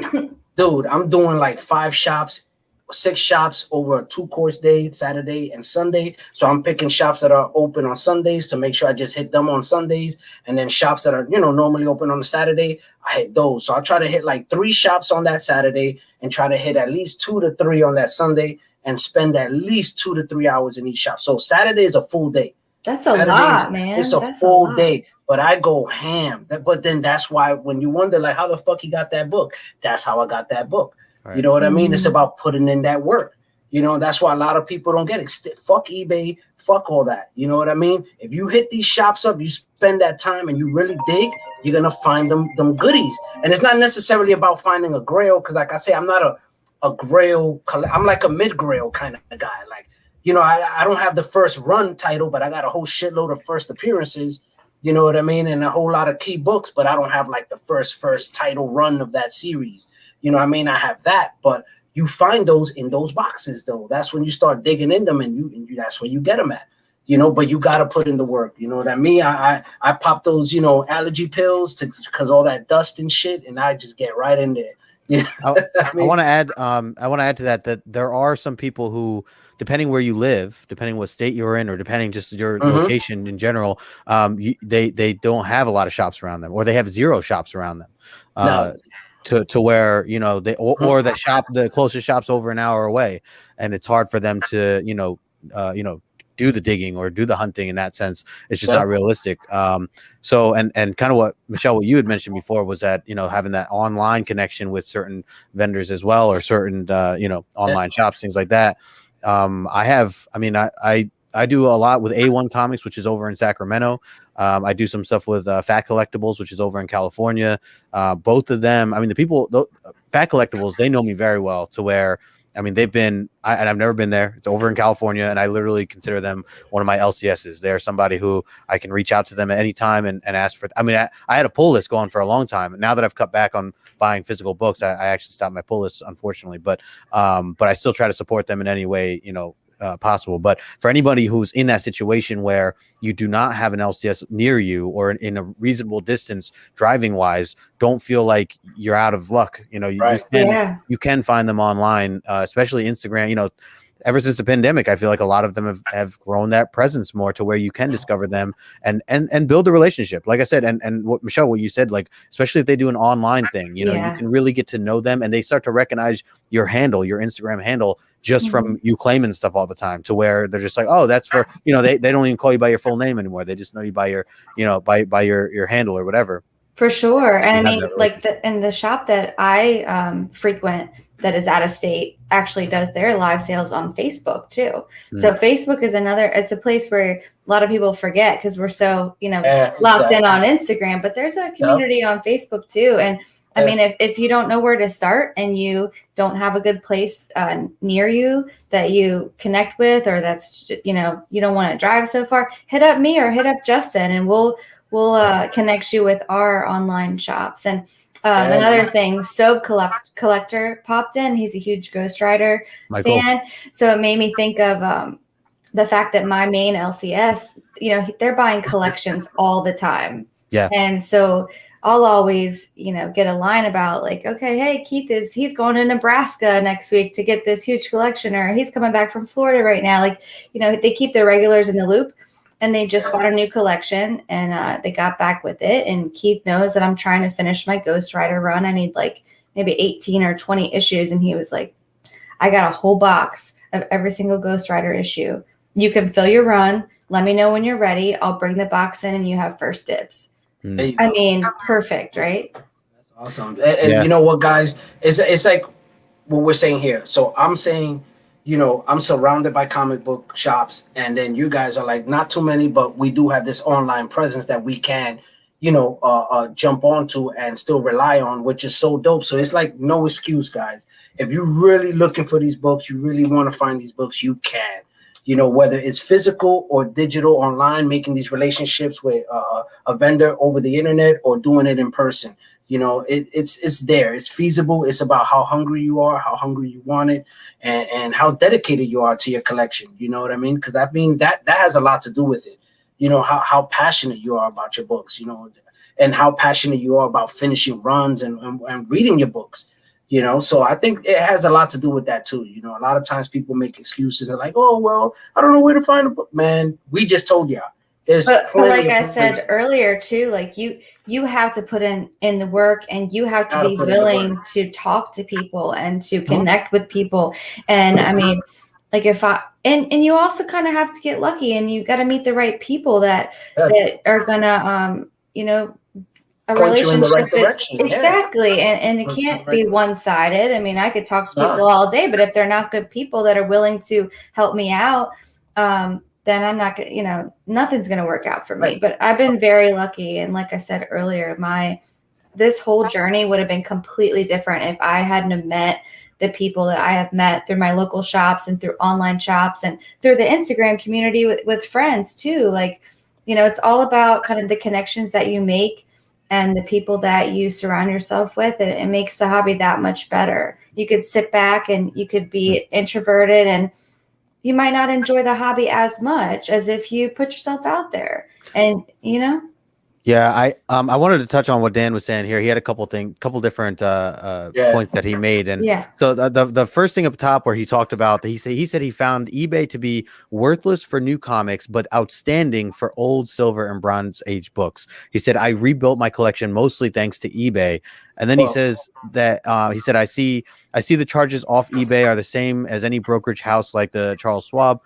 Speaker 1: dude, I'm doing like 5 shops, 6 shops over a 2-course day, Saturday and Sunday. So I'm picking shops that are open on Sundays to make sure I just hit them on Sundays, and then shops that are, normally open on a Saturday, I hit those. So I try to hit like 3 shops on that Saturday and try to hit at least 2 to 3 on that Sunday and spend at least 2 to 3 hours in each shop. So Saturday is a full day.
Speaker 3: That's a lot, man.
Speaker 1: It's a full day, but I go ham. But then that's why when you wonder, like, how the fuck he got that book? That's how I got that book. Right. You know what I mean? It's about putting in that work. That's why a lot of people don't get it. Fuck eBay. Fuck all that. You know what I mean? If you hit these shops up, you spend that time and you really dig, you're going to find them goodies. And it's not necessarily about finding a grail, because like I say, I'm not a grail. I'm like a mid-grail kind of guy. Like, I don't have the first run title, but I got a whole shitload of first appearances. You know what I mean? And a whole lot of key books, but I don't have like the first title run of that series. You know what I mean? I have that, but you find those in those boxes, though. That's when you start digging in them, and you that's where you get them at. But you got to put in the work. You know what I mean? I pop those, allergy pills because all that dust and shit, and I just get right in there.
Speaker 2: I want to add to that there are some people who, depending where you live, depending what state you're in, or depending just your location in general, they don't have a lot of shops around them, or they have 0 shops around them. To where or the shop, the closest shop's over an hour away, and it's hard for them to do the digging or do the hunting in that sense. It's just not realistic. So and kind of what Michelle, what you had mentioned before was that having that online connection with certain vendors as well, or certain online shops, things like that. I do a lot with A1 Comics, which is over in Sacramento. I do some stuff with Fat Collectibles, which is over in California. Both of them, I mean, Fat Collectibles, they know me very well to where, I mean, and I've never been there. It's over in California, and I literally consider them one of my LCSs. They're somebody who I can reach out to them at any time and ask for. I mean, I had a pull list going for a long time. Now that I've cut back on buying physical books, I actually stopped my pull list, unfortunately. But I still try to support them in any way, possible. But for anybody who's in that situation where you do not have an LCS near you or in a reasonable distance driving wise, don't feel like you're out of luck. You can find them online, especially Instagram. Ever since the pandemic, I feel like a lot of them have grown that presence more to where you can discover them and build a relationship. Like I said, and what Michelle, what you said, like, especially if they do an online thing, you can really get to know them and they start to recognize your handle, your Instagram handle, just from you claiming stuff all the time, to where they're just like, oh, that's for, they don't even call you by your full name anymore. They just know you by your, by your handle or whatever.
Speaker 3: For sure. And I mean, like in the shop that I frequent, that is out of state, actually does their live sales on Facebook too. So Facebook is it's a place where a lot of people forget because we're so, locked in on Instagram, but there's a community on Facebook too. And I mean, if you don't know where to start and you don't have a good place near you that you connect with, or that's, you don't want to drive so far, hit up me or hit up Justin and we'll connect you with our online shops. And another thing, Sove Collector popped in. He's a huge Ghost Rider fan. So it made me think of the fact that my main LCS, they're buying collections all the time. Yeah. And so I'll always, get a line about like, okay, hey, Keith he's going to Nebraska next week to get this huge collection, or he's coming back from Florida right now. Like, they keep their regulars in the loop. And they just bought a new collection and they got back with it. And Keith knows that I'm trying to finish my Ghost Rider run. I need like maybe 18 or 20 issues. And he was like, I got a whole box of every single Ghost Rider issue. You can fill your run. Let me know when you're ready. I'll bring the box in and you have first dibs. I mean, perfect, right?
Speaker 1: That's awesome. And you know what, guys? It's like what we're saying here. So I'm saying, I'm surrounded by comic book shops, and then you guys are like, not too many, but we do have this online presence that we can, jump onto and still rely on, which is so dope. So it's like no excuse, guys. If you're really looking for these books, you really want to find these books, you can. Whether it's physical or digital online, making these relationships with a vendor over the internet or doing it in person. It's there. It's feasible. It's about how hungry you are, how hungry you want it, and how dedicated you are to your collection. You know what I mean? Because that has a lot to do with it. How passionate you are about your books. And how passionate you are about finishing runs and reading your books. So I think it has a lot to do with that too. A lot of times people make excuses and like, oh well, I don't know where to find a book. Man, we just told y'all.
Speaker 3: But like I said earlier too, like you have to put in the work, and you have to be willing to talk to people and to connect with people. And I mean, like and you also kind of have to get lucky, and you got to meet the right people that are gonna a relationship exactly. And it can't be one-sided. I mean, I could talk to people all day, but if they're not good people that are willing to help me out, then I'm not gonna, nothing's gonna work out for me. But I've been very lucky, and like I said earlier, this whole journey would have been completely different if I hadn't have met the people that I have met through my local shops and through online shops and through the Instagram community with friends too. Like, it's all about kind of the connections that you make and the people that you surround yourself with. And it makes the hobby that much better. You could sit back and you could be introverted, and you might not enjoy the hobby as much as if you put yourself out there. And
Speaker 2: Yeah, I wanted to touch on what Dan was saying here. He had a couple different points that he made, and so the first thing up top where he talked about, he said he found eBay to be worthless for new comics, but outstanding for old silver and bronze age books. He said, I rebuilt my collection mostly thanks to eBay. And then he says that he said, I see the charges off eBay are the same as any brokerage house like the Charles Schwab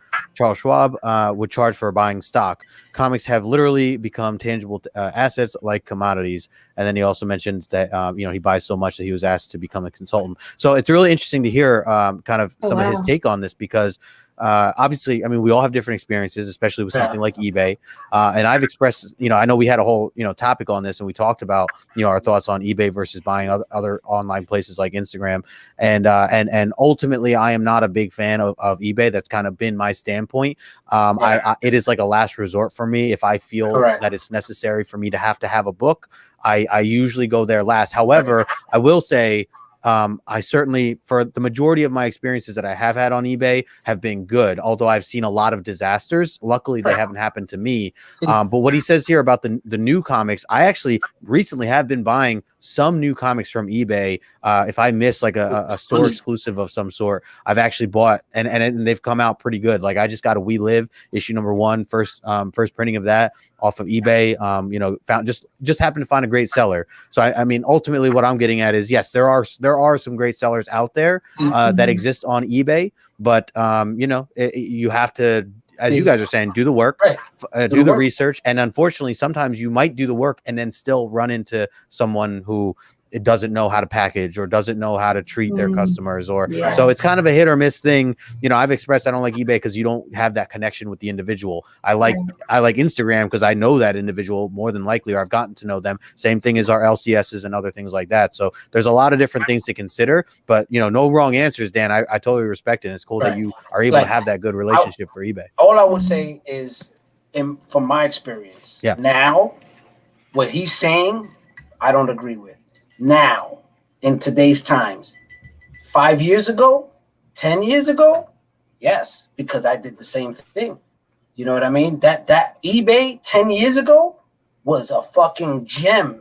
Speaker 2: would charge for buying stock. Comics have literally become tangible assets like commodities. And then he also mentioned that he buys so much that he was asked to become a consultant. So it's really interesting to hear kind of some of his take on this, because obviously, I mean, we all have different experiences, especially with something like eBay. And I've expressed, I know we had a whole, topic on this, and we talked about, our thoughts on eBay versus buying other online places like Instagram. And ultimately, I am not a big fan of eBay. That's kind of been my standpoint. It is like a last resort for me. If I feel that it's necessary for me to have a book, I usually go there last. However, I will say, I certainly, for the majority of my experiences that I have had on eBay, have been good. Although I've seen a lot of disasters. Luckily, they haven't happened to me. But what he says here about the new comics, I actually recently have been buying some new comics from eBay. If I miss like a store exclusive of some sort, I've actually bought, and they've come out pretty good. Like I just got a We Live issue #1, first printing of that off of eBay. Found just happened to find a great seller. So I mean, ultimately, what I'm getting at is, yes, there are some great sellers out there that exist on eBay, but you have to, as you guys are saying, do the work, do the research. And unfortunately, sometimes you might do the work and then still run into someone who it doesn't know how to package or doesn't know how to treat their customers, so it's kind of a hit or miss thing. I've expressed I don't like eBay because you don't have that connection with the individual. I like Instagram because I know that individual more than likely, or I've gotten to know them. Same thing as our LCSs and other things like that. So there's a lot of different things to consider, but no wrong answers, Dan. I totally respect it. It's cool that you are able to have that good relationship for eBay.
Speaker 1: All I would say is, from my experience, now what he's saying, I don't agree with. Now, in today's times, 5 years ago, 10 years ago, yes, because I did the same thing. You know what I mean? That eBay 10 years ago was a fucking gem.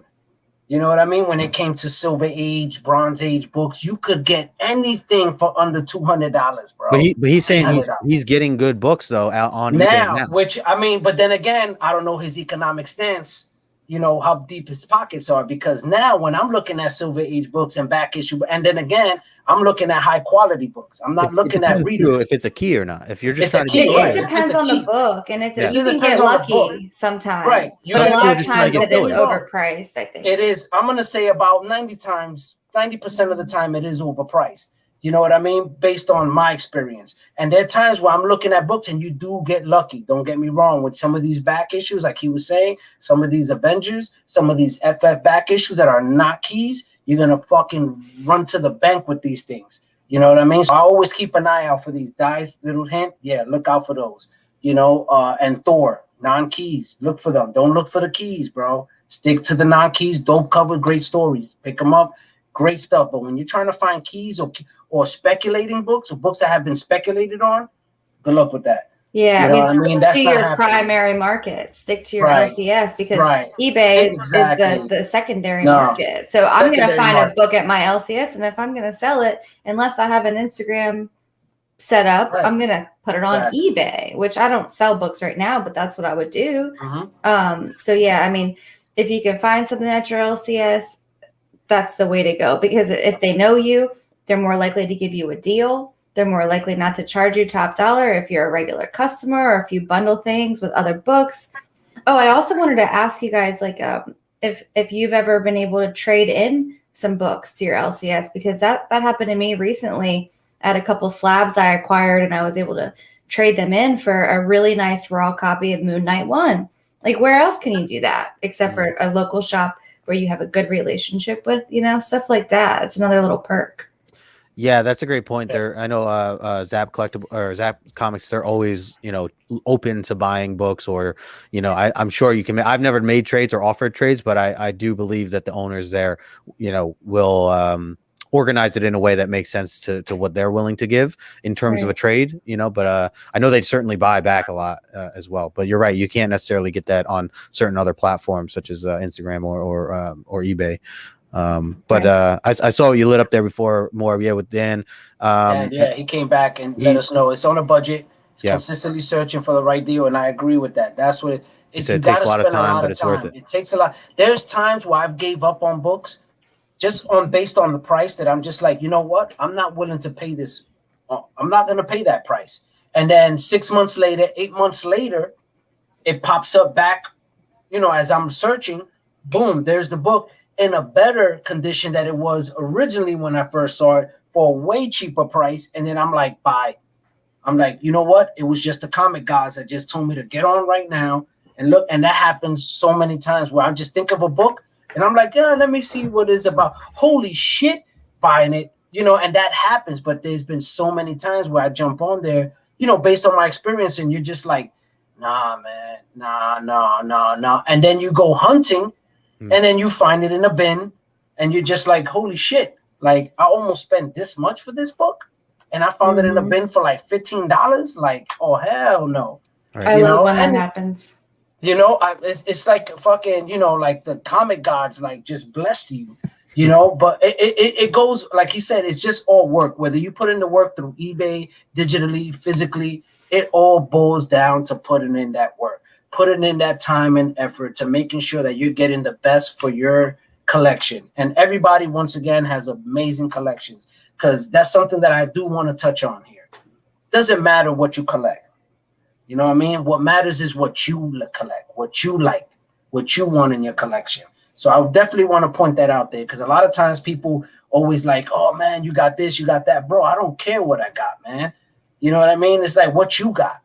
Speaker 1: You know what I mean? When it came to Silver Age, Bronze Age books, you could get anything for under $200, bro.
Speaker 2: But he's saying he's getting good books though out on eBay now.
Speaker 1: Which I mean, but then again, I don't know his economic stance. How deep his pockets are, because now when I'm looking at Silver Age books and back issue, and then again, I'm looking at high quality books. I'm not looking at readers.
Speaker 2: If it's a key or not. If you're just trying to
Speaker 3: get it depends on the book, and you can get lucky sometimes.
Speaker 1: Right.
Speaker 3: But a lot of times it is overpriced, I think.
Speaker 1: It is. I'm gonna say about 90% of the time it is overpriced. You know what I mean? Based on my experience. And there are times where I'm looking at books and you do get lucky. Don't get me wrong. With some of these back issues, like he was saying, some of these Avengers, some of these FF back issues that are not keys, you're going to fucking run to the bank with these things. You know what I mean? So I always keep an eye out for these dies. Little hint. Yeah, look out for those. And Thor, non-keys. Look for them. Don't look for the keys, bro. Stick to the non-keys. Dope cover, great stories. Pick them up. Great stuff. But when you're trying to find keys or speculating books or books that have been speculated on, good luck with that.
Speaker 3: Yeah, stick to your primary market. Stick to your LCS, because eBay is the secondary market. So I'm going to find a book at my LCS, and if I'm going to sell it, unless I have an Instagram set up, I'm going to put it on eBay, which I don't sell books right now, but that's what I would do. So yeah, I mean, if you can find something at your LCS, that's the way to go, because if they know you, they're more likely to give you a deal. They're more likely not to charge you top dollar if you're a regular customer, or if you bundle things with other books. Oh, I also wanted to ask you guys, like, if you've ever been able to trade in some books to your LCS, because that happened to me recently. I had a couple slabs I acquired, and I was able to trade them in for a really nice raw copy of Moon Knight 1. Like, where else can you do that except for a local shop where you have a good relationship with, stuff like that? It's another little perk.
Speaker 2: Yeah, that's a great point there. I know Zap Collectible or Zap Comics, they're always, open to buying books, or, I'm sure you can. I've never made trades or offered trades, but I do believe that the owners there, will organize it in a way that makes sense to what they're willing to give in terms of a trade, but I know they'd certainly buy back a lot as well. But you're right, you can't necessarily get that on certain other platforms such as Instagram or eBay. I saw you lit up there before, Morb, with Dan.
Speaker 1: He came back and let us know it's on a budget. He's consistently searching for the right deal, and I agree with that. That's what it takes a lot of time, but it's worth it. It takes a lot. There's times where I've gave up on books based on the price, that I'm just like, you know what? I'm not willing to pay this. I'm not going to pay that price. And then 6 months later, 8 months later, it pops up back, as I'm searching, boom, there's the book in a better condition than it was originally when I first saw it, for a way cheaper price. And then I'm like, buy. I'm like, you know what? It was just the comic gods that just told me to get on right now and look. And that happens so many times where I just think of a book and I'm like, yeah, let me see what it's about. Holy shit, buying it, you know, and that happens. But there's been so many times where I jump on there, you know, based on my experience, and you're just like, nah, man, nah. And then you go hunting and then you find it in a bin and you're just like, holy shit, like I almost spent this much for this book. And I found it in a bin for like $15. Like, oh, hell no.
Speaker 3: I love when that happens.
Speaker 1: You know, it's like fucking, you know, like the comic gods like just blessed you, you know, but it goes, like he said, it's just all work. Whether you put in the work through eBay, digitally, physically, it all boils down to putting in that work, putting in that time and effort to making sure that you're getting the best for your collection. And everybody, once again, has amazing collections, because that's something that I do want to touch on here. Doesn't matter what you collect. You know what I mean? What matters is what you collect, what you like, what you want in your collection. So I definitely want to point that out there, because a lot of times people always like, oh, man, you got this, you got that. Bro, I don't care what I got, man. You know what I mean? It's like what you got,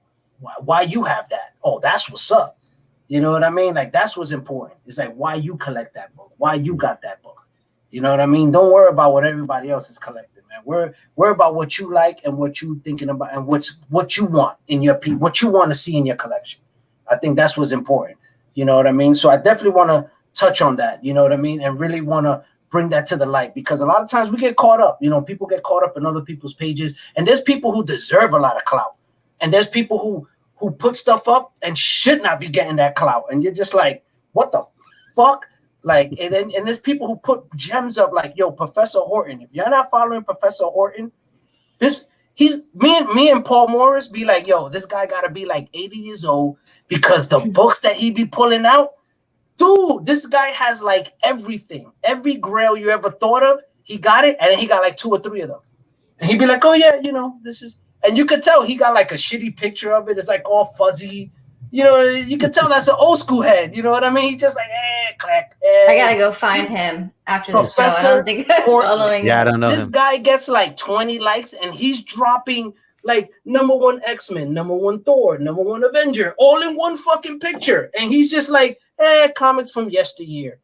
Speaker 1: why you have that. Oh, that's what's up. You know what I mean? Like, that's what's important. It's like why you collect that book, why you got that book. You know what I mean? Don't worry about what everybody else is collecting, man. Worry about what you like and what you thinking about and what you want in your what you want to see in your collection. I think that's what's important. You know what I mean? So I definitely want to touch on that. You know what I mean? And really want to bring that to the light, because a lot of times we get caught up. You know, people get caught up in other people's pages, and there's people who deserve a lot of clout, and there's people who put stuff up and should not be getting that clout, and you're just like, what the fuck? Like, and there's people who put gems up like, yo, Professor Horton. If you're not following Professor Horton, me and Paul Morris be like, yo, this guy gotta be like 80 years old, because the books that he be pulling out, dude, this guy has like everything, every grail you ever thought of, he got it, and then he got like 2 or 3 of them, and he'd be like, oh yeah, you know, this is, and you could tell he got like a shitty picture of it. It's like all fuzzy. You know, you can tell that's an old school head. You know what I mean? He just like, clack.
Speaker 3: I gotta go find him after the show. I don't think I'm following.
Speaker 2: Yeah, I don't know.
Speaker 1: This guy gets like 20 likes, and he's dropping like #1 X-Men, #1 Thor, #1 Avenger, all in one fucking picture. And he's just like, comics from yesteryear.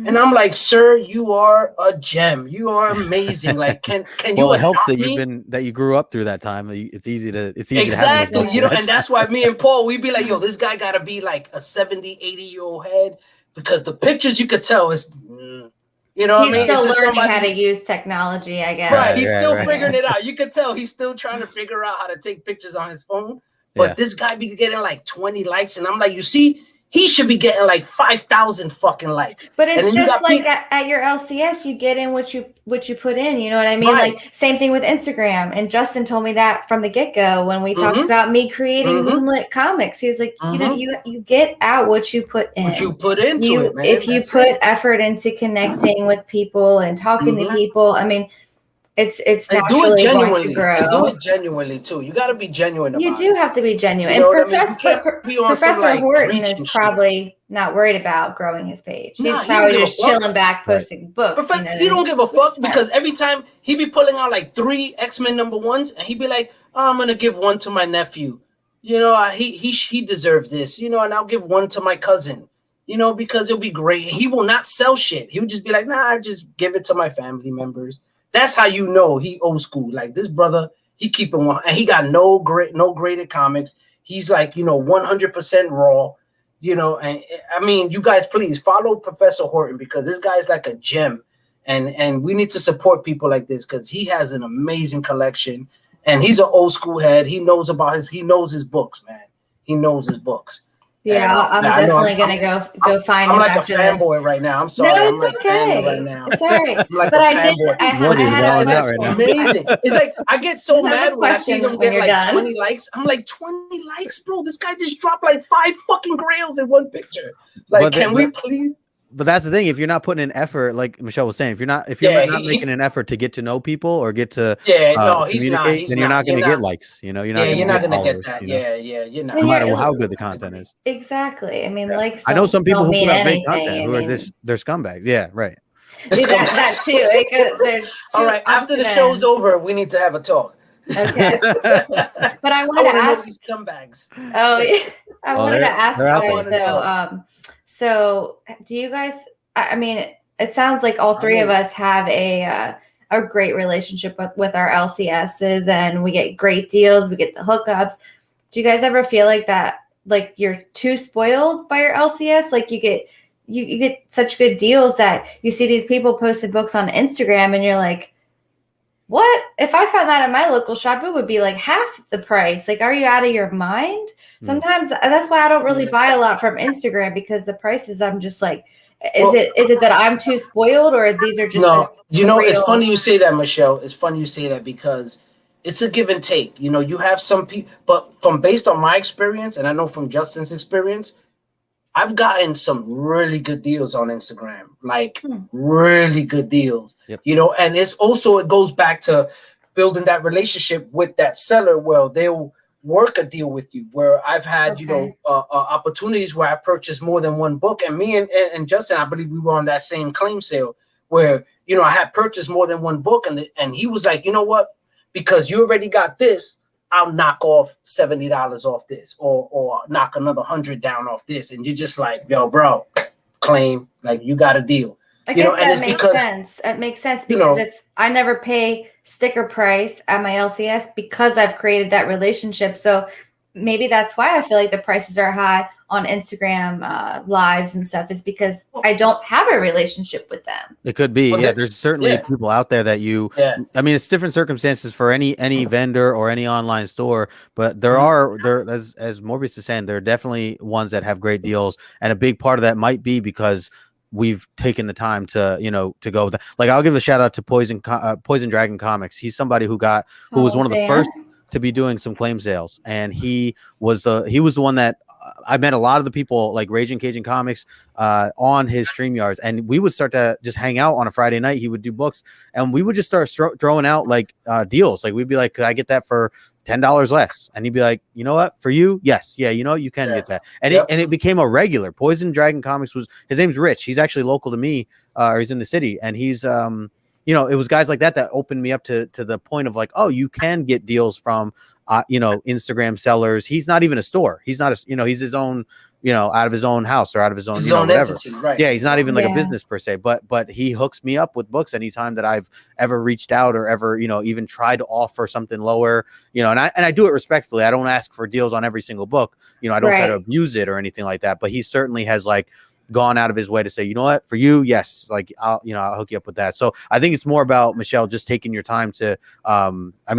Speaker 1: And I'm like, sir, you are a gem. You are amazing. Like, can you?
Speaker 2: Well, it helps that you grew up through that time. It's easy
Speaker 1: exactly.
Speaker 2: To have
Speaker 1: you know, and that's why me and Paul, we'd be like, yo, this guy gotta be like a 70, 80-year-old head, because the pictures you could tell is, you know,
Speaker 3: he's still learning how to use technology, I guess.
Speaker 1: Right, he's still figuring it out. You could tell he's still trying to figure out how to take pictures on his phone. But this guy be getting like 20 likes, and I'm like, you see. He should be getting like 5,000 fucking likes.
Speaker 3: But it's just like at your LCS, you get in what you put in. You know what I mean? Right. Like same thing with Instagram. And Justin told me that from the get-go when we talked about me creating MoonLitComics. He was like, you know, you get out what you put in.
Speaker 1: What you put into it, man.
Speaker 3: If you put effort into connecting with people and talking to people, I mean, it's naturally going to grow.
Speaker 1: And do it genuinely too. You got to be genuine about it.
Speaker 3: You do have to be genuine.
Speaker 1: You know
Speaker 3: and Professor Horton is probably not worried about growing his page. He's probably just chilling back, posting books.
Speaker 1: He don't give a fuck, because every time he be pulling out like 3 X-Men #1s, and he'd be like, oh, I'm gonna give one to my nephew. You know, he deserves this. You know, and I'll give one to my cousin. You know, because it'll be great. He will not sell shit. He would just be like, nah, I just give it to my family members. That's how you know he old school. Like this brother, he keeping one, and he got no graded comics. He's like, you know, 100% raw, you know. And I mean, you guys, please follow Professor Horton, because this guy's like a gem, and we need to support people like this, because he has an amazing collection, and he's an old school head. He knows his books, man. He knows his books.
Speaker 3: Yeah, I'm definitely gonna go find him.
Speaker 1: I'm like a fanboy right now. I'm sorry.
Speaker 3: No,
Speaker 1: I'm like
Speaker 3: okay.
Speaker 1: right now.
Speaker 3: It's all right.
Speaker 1: Like
Speaker 3: but I
Speaker 1: have amazing. It's like I get so mad when I see him get like 20 likes. I'm like, 20 likes, bro. This guy just dropped like 5 fucking grails in one picture. Like, can we please?
Speaker 2: But that's the thing. If you're not putting in effort, like Michelle was saying, if you're not making an effort to get to know people or get to communicate, then you're not going to get likes. You know, you're not going to get that.
Speaker 1: You know? You're not.
Speaker 2: No matter how good the content is.
Speaker 3: Exactly. I mean, likes.
Speaker 2: I know some people who put out great content who are they're scumbags. Yeah, right.
Speaker 3: That too. There's
Speaker 1: all right. After the show's over, we need to have a talk.
Speaker 3: Okay. But I wanted to ask
Speaker 1: these scumbags.
Speaker 3: Oh, yeah. I wanted to ask you guys
Speaker 1: there.
Speaker 3: though. So do you guys? I mean, it sounds like all three of us have a great relationship with our LCSs, and we get great deals. We get the hookups. Do you guys ever feel like that? Like you're too spoiled by your LCS? Like you get such good deals that you see these people posted books on Instagram, and you're like, what? If I found that at my local shop, it would be like half the price. Like, are you out of your mind? Sometimes that's why I don't really buy a lot from Instagram, because the prices, I'm just like, is it that I'm too spoiled, or these are just
Speaker 1: it's funny you say that, Michelle. It's funny you say that because it's a give and take. You know, you have some people, but based on my experience, and I know from Justin's experience, I've gotten some really good deals on Instagram, like really good deals, you know, and it goes back to building that relationship with that seller. Well, they'll work a deal with you, where I've had, opportunities where I purchased more than one book, and me and Justin, I believe we were on that same claim sale where, you know, I had purchased more than one book, and he was like, you know what, because you already got this, I'll knock off $70 off this, or knock another 100 down off this, and you're just like, yo, bro, claim, like, you got a deal.
Speaker 3: I guess that makes sense. It makes sense because if I never pay sticker price at my LCS, because I've created that relationship, so maybe that's why I feel like the prices are high on Instagram lives and stuff, is because I don't have a relationship with them.
Speaker 2: It could be. There's certainly people out there that I mean, it's different circumstances for any vendor or any online store, but there as Morbius is saying, there are definitely ones that have great deals, and a big part of that might be because we've taken the time to, to go with that. Like, I'll give a shout out to Poison Dragon Comics. He's somebody who was one of the first to be doing some claim sales, and he was the one that I met a lot of the people like Ragin, Cajun Comics on his StreamYards, and we would start to just hang out on a Friday night. He would do books, and we would just start throwing out like deals. Like, we'd be like, could I get that for $10 less? And he'd be like, you know what, for you, yes, yeah, you know what, you can get that. And it became a regular. Poison Dragon Comics his name's Rich. He's actually local to me, or he's in the city, and he's it was guys like that opened me up to the point of like, oh, you can get deals from Instagram sellers. He's not even a store. He's not he's his own, out of his own house or out of his own, whatever. Entity, right. Yeah, he's not even like a business per se, but he hooks me up with books anytime that I've ever reached out or ever, even tried to offer something lower, and I do it respectfully. I don't ask for deals on every single book. I don't try to abuse it or anything like that, but he certainly has like gone out of his way to say, you know what, for you, yes, like I'll hook you up with that. So I think it's more about, Michelle, just taking your time to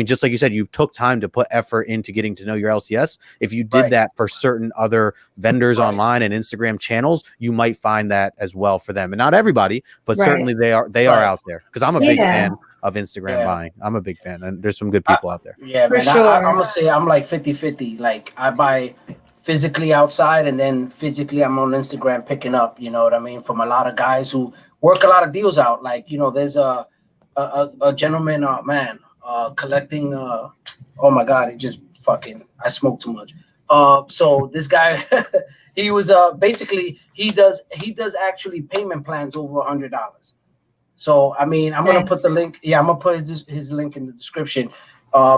Speaker 2: just like you said, you took time to put effort into getting to know your LCS. If you did that for certain other vendors online and Instagram channels, you might find that as well for them. And not everybody, but certainly they are out there, because I'm a big fan of Instagram buying. I'm a big fan, and there's some good people out there.
Speaker 1: Yeah, man, sure. I'm gonna say I'm like 50-50. Like, I buy physically outside, and then physically I'm on Instagram picking up, you know what I mean, from a lot of guys who work a lot of deals out. Like, there's a gentleman, collecting, oh my God, I smoke too much. So this guy, he was basically, he does actually payment plans over $100. So, I mean, I'm going to put the link. Yeah, I'm going to put his link in the description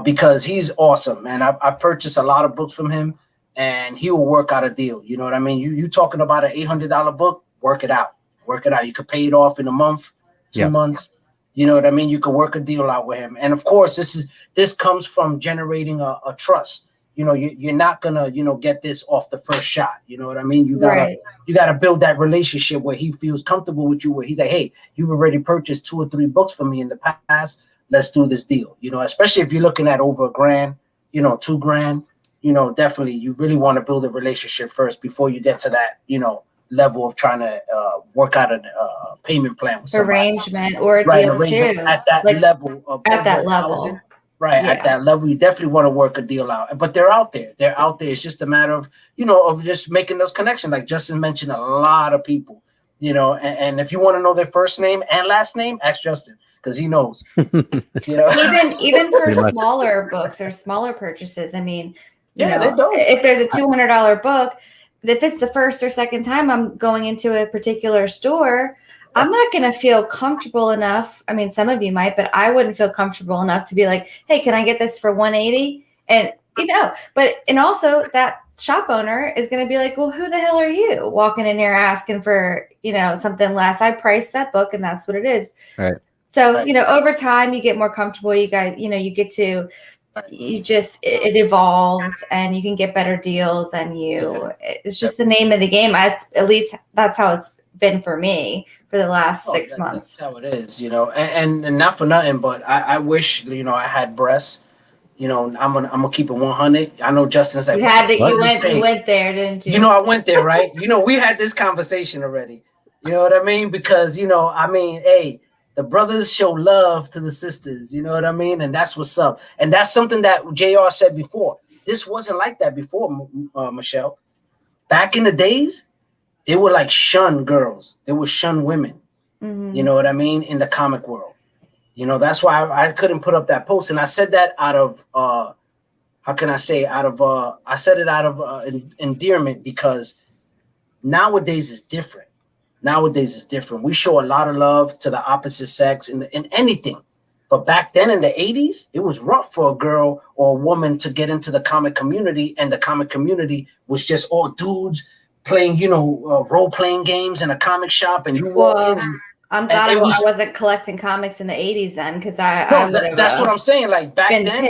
Speaker 1: because he's awesome, man. I purchased a lot of books from him, and he will work out a deal. You know what I mean? You talking about an $800 book, work it out. You could pay it off in a month, 2 months. You know what I mean? You could work a deal out with him. And of course, this comes from generating a trust. You're not gonna, get this off the first shot. You know what I mean? You gotta build that relationship where he feels comfortable with you, where he's like, hey, you've already purchased 2 or 3 books from me in the past. Let's do this deal. Especially if you're looking at over $1,000, $2,000. Definitely you really want to build a relationship first before you get to that, level of trying to work out a payment plan with somebody.
Speaker 3: Arrangement or a deal too.
Speaker 1: At that level of
Speaker 3: at that level.
Speaker 1: Right. Yeah. At that level, you definitely want to work a deal out. But they're out there. It's just a matter of, of just making those connections. Like Justin mentioned, a lot of people, and if you want to know their first name and last name, ask Justin, because he knows.
Speaker 3: Even for smaller books or smaller purchases, I mean,
Speaker 1: they don't.
Speaker 3: If there's a $200 book, if it's the first or second time I'm going into a particular store, I'm not going to feel comfortable enough. I mean, some of you might, but I wouldn't feel comfortable enough to be like, hey, can I get this for 180? And, and also that shop owner is going to be like, well, who the hell are you walking in here asking for, something less? I priced that book and that's what it is.
Speaker 2: Right.
Speaker 3: So, over time you get more comfortable. You guys, you get to, it evolves and you can get better deals and it's just the name of the game. At least that's how it's been for me for the last 6 months.
Speaker 1: That's how it is, and not for nothing, but I wish, I had breasts. I'm gonna keep it 100. I know Justin's like,
Speaker 3: you went there, didn't you?
Speaker 1: I went there, right? We had this conversation already. You know what I mean? Because hey, the brothers show love to the sisters. You know what I mean? And that's what's up. And that's something that JR said before. This wasn't like that before, Michelle. Back in the days, they would like shun girls. They would shun women. Mm-hmm. You know what I mean? In the comic world. That's why I couldn't put up that post. And I said that out of, I said it out of endearment, because nowadays is different. We show a lot of love to the opposite sex in anything. But back then in the 80s, it was rough for a girl or a woman to get into the comic community. And the comic community was just all dudes playing, role-playing games in a comic shop. And you walk in.
Speaker 3: I'm glad I wasn't collecting comics in the 80s then, because that's
Speaker 1: what I'm saying. Like back then,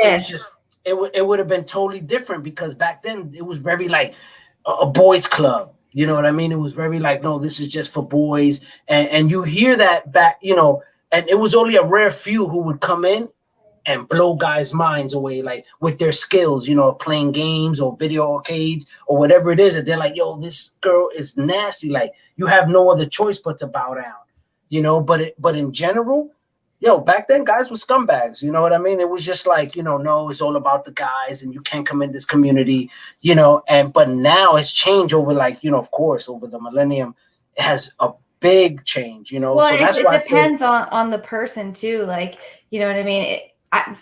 Speaker 1: it would have been totally different, because back then it was very like a boys' club. You know what I mean? It was very like, no, this is just for boys. And you hear that back, and it was only a rare few who would come in and blow guys' minds away, like with their skills, playing games or video arcades or whatever it is. And they're like, yo, this girl is nasty. Like, you have no other choice but to bow down. But in general, back then guys were scumbags. You know what I mean? It was just like, no, it's all about the guys and you can't come in this community, but now it's changed over of course, over the millennium, it has a big change,
Speaker 3: Well, so it depends on the person too. Like, you know what I mean?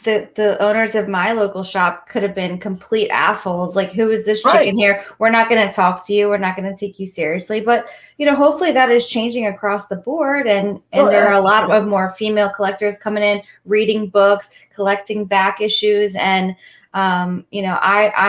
Speaker 3: The owners of my local shop could have been complete assholes. Like, who is this chicken here? We're not going to talk to you. We're not going to take you seriously. But, hopefully that is changing across the board. And there are a lot of more female collectors coming in, reading books, collecting back issues. And, I'm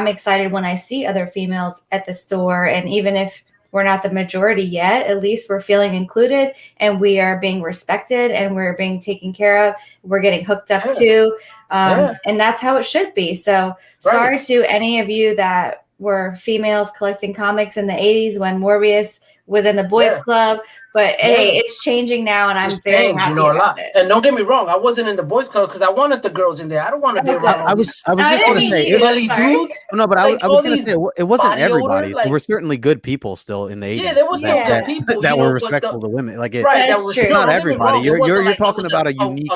Speaker 3: excited when I see other females at the store. And even if we're not the majority yet, at least we're feeling included and we are being respected and we're being taken care of. We're getting hooked up to, and that's how it should be. So sorry to any of you that were females collecting comics in the 80s when Morbius was in the boys club, but hey, it's changing now, and I'm very happy about it.
Speaker 1: And don't get me wrong, I wasn't in the boys club because I wanted the girls in there. I don't want to be around.
Speaker 2: I was just going to say,
Speaker 1: dudes.
Speaker 2: No, but I was going to say it wasn't everybody. There were certainly good people still in the 80s.
Speaker 1: Yeah, there was some good people
Speaker 2: that were respectful to women. Like
Speaker 3: it's
Speaker 2: not everybody. You're talking about a unique.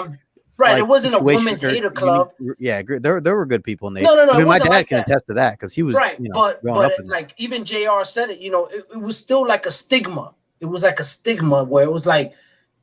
Speaker 1: Right, it wasn't a women's hater club.
Speaker 2: There were good people in there.
Speaker 1: No.
Speaker 2: I mean, my dad can attest to that because he was
Speaker 1: but like even JR said it. It was still like a stigma. It was like a stigma where it was like,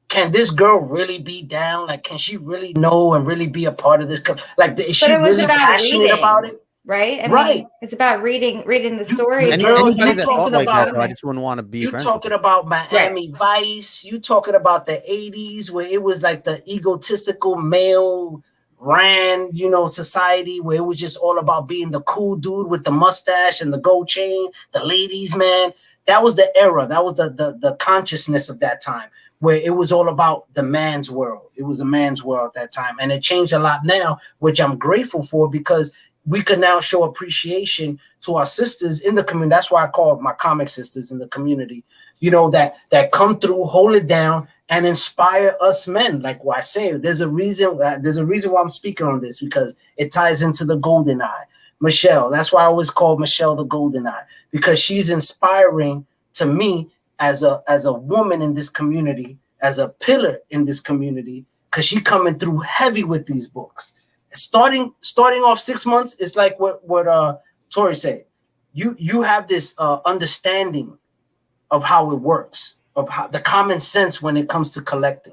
Speaker 1: can this girl really be down? Like, can she really know and really be a part of this? Like, is she really passionate about it?
Speaker 3: Right? I mean, it's about reading the story.
Speaker 2: Anybody that thought like that, I just wouldn't want to be friends.
Speaker 1: You're talking about Miami Vice. You talking about the 80s where it was like the egotistical male ran, society where it was just all about being the cool dude with the mustache and the gold chain, the ladies, man. That was the era. That was the consciousness of that time where it was all about the man's world. It was a man's world at that time. And it changed a lot now, which I'm grateful for because we can now show appreciation to our sisters in the community. That's why I call my comic sisters in the community, that come through, hold it down, and inspire us men. Like what I say, there's a reason why I'm speaking on this, because it ties into the golden eye. Michelle, that's why I always call Michelle the golden eye, because she's inspiring to me as a woman in this community, as a pillar in this community, because she's coming through heavy with these books. Starting off 6 months is like what Tori said. You have this understanding of how it works, of how the common sense when it comes to collecting.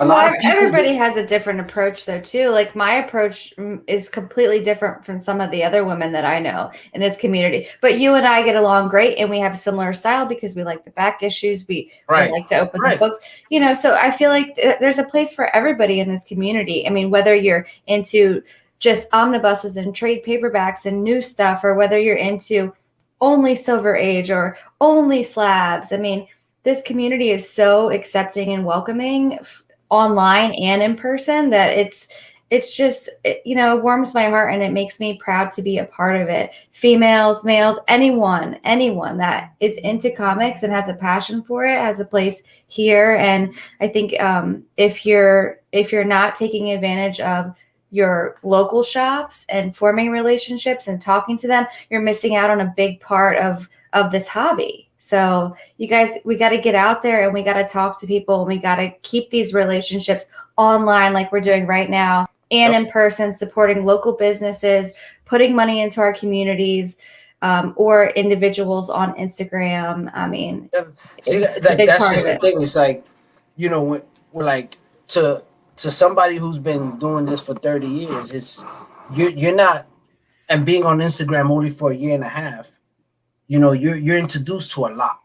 Speaker 3: Everybody has a different approach though too. Like my approach is completely different from some of the other women that I know in this community. But you and I get along great, and we have a similar style because we like the back issues. We like to open the books, you know. So I feel like there's a place for everybody in this community. I mean, whether you're into just omnibuses and trade paperbacks and new stuff, or whether you're into only Silver Age or only slabs. I mean, this community is so accepting and welcoming online and in person that it's just, you know, it warms my heart and it makes me proud to be a part of it. Females, males, anyone that is into comics and has a passion for it has a place here. And I think if you're not taking advantage of your local shops and forming relationships and talking to them, you're missing out on a big part of this hobby. So you guys, we got to get out there and we got to talk to people, and we got to keep these relationships online like we're doing right now, and in person, supporting local businesses, putting money into our communities, or individuals on Instagram. I mean,
Speaker 1: that's just the thing. It's like, you know, we're like to somebody who's been doing this for 30 years, it's you're not, and being on Instagram only for a year and a half, you know, you're introduced to a lot,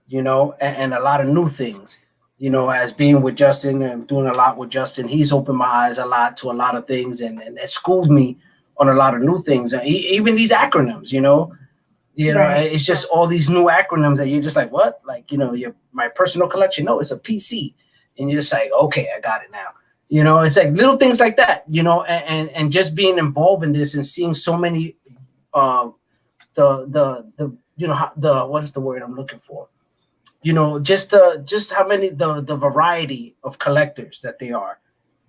Speaker 1: you know, and a lot of new things, you know, as being with Justin and doing a lot with Justin, he's opened my eyes a lot to a lot of things and it schooled me on a lot of new things. Even these acronyms, you know, it's just all these new acronyms that you're just like, what? Like, you know, my personal collection. No, it's a PC. And you're just like, okay, I got it now. You know, it's like little things like that, you know, and just being involved in this and seeing so many, you know, what is the word I'm looking for? You know, just how many, the variety of collectors that they are.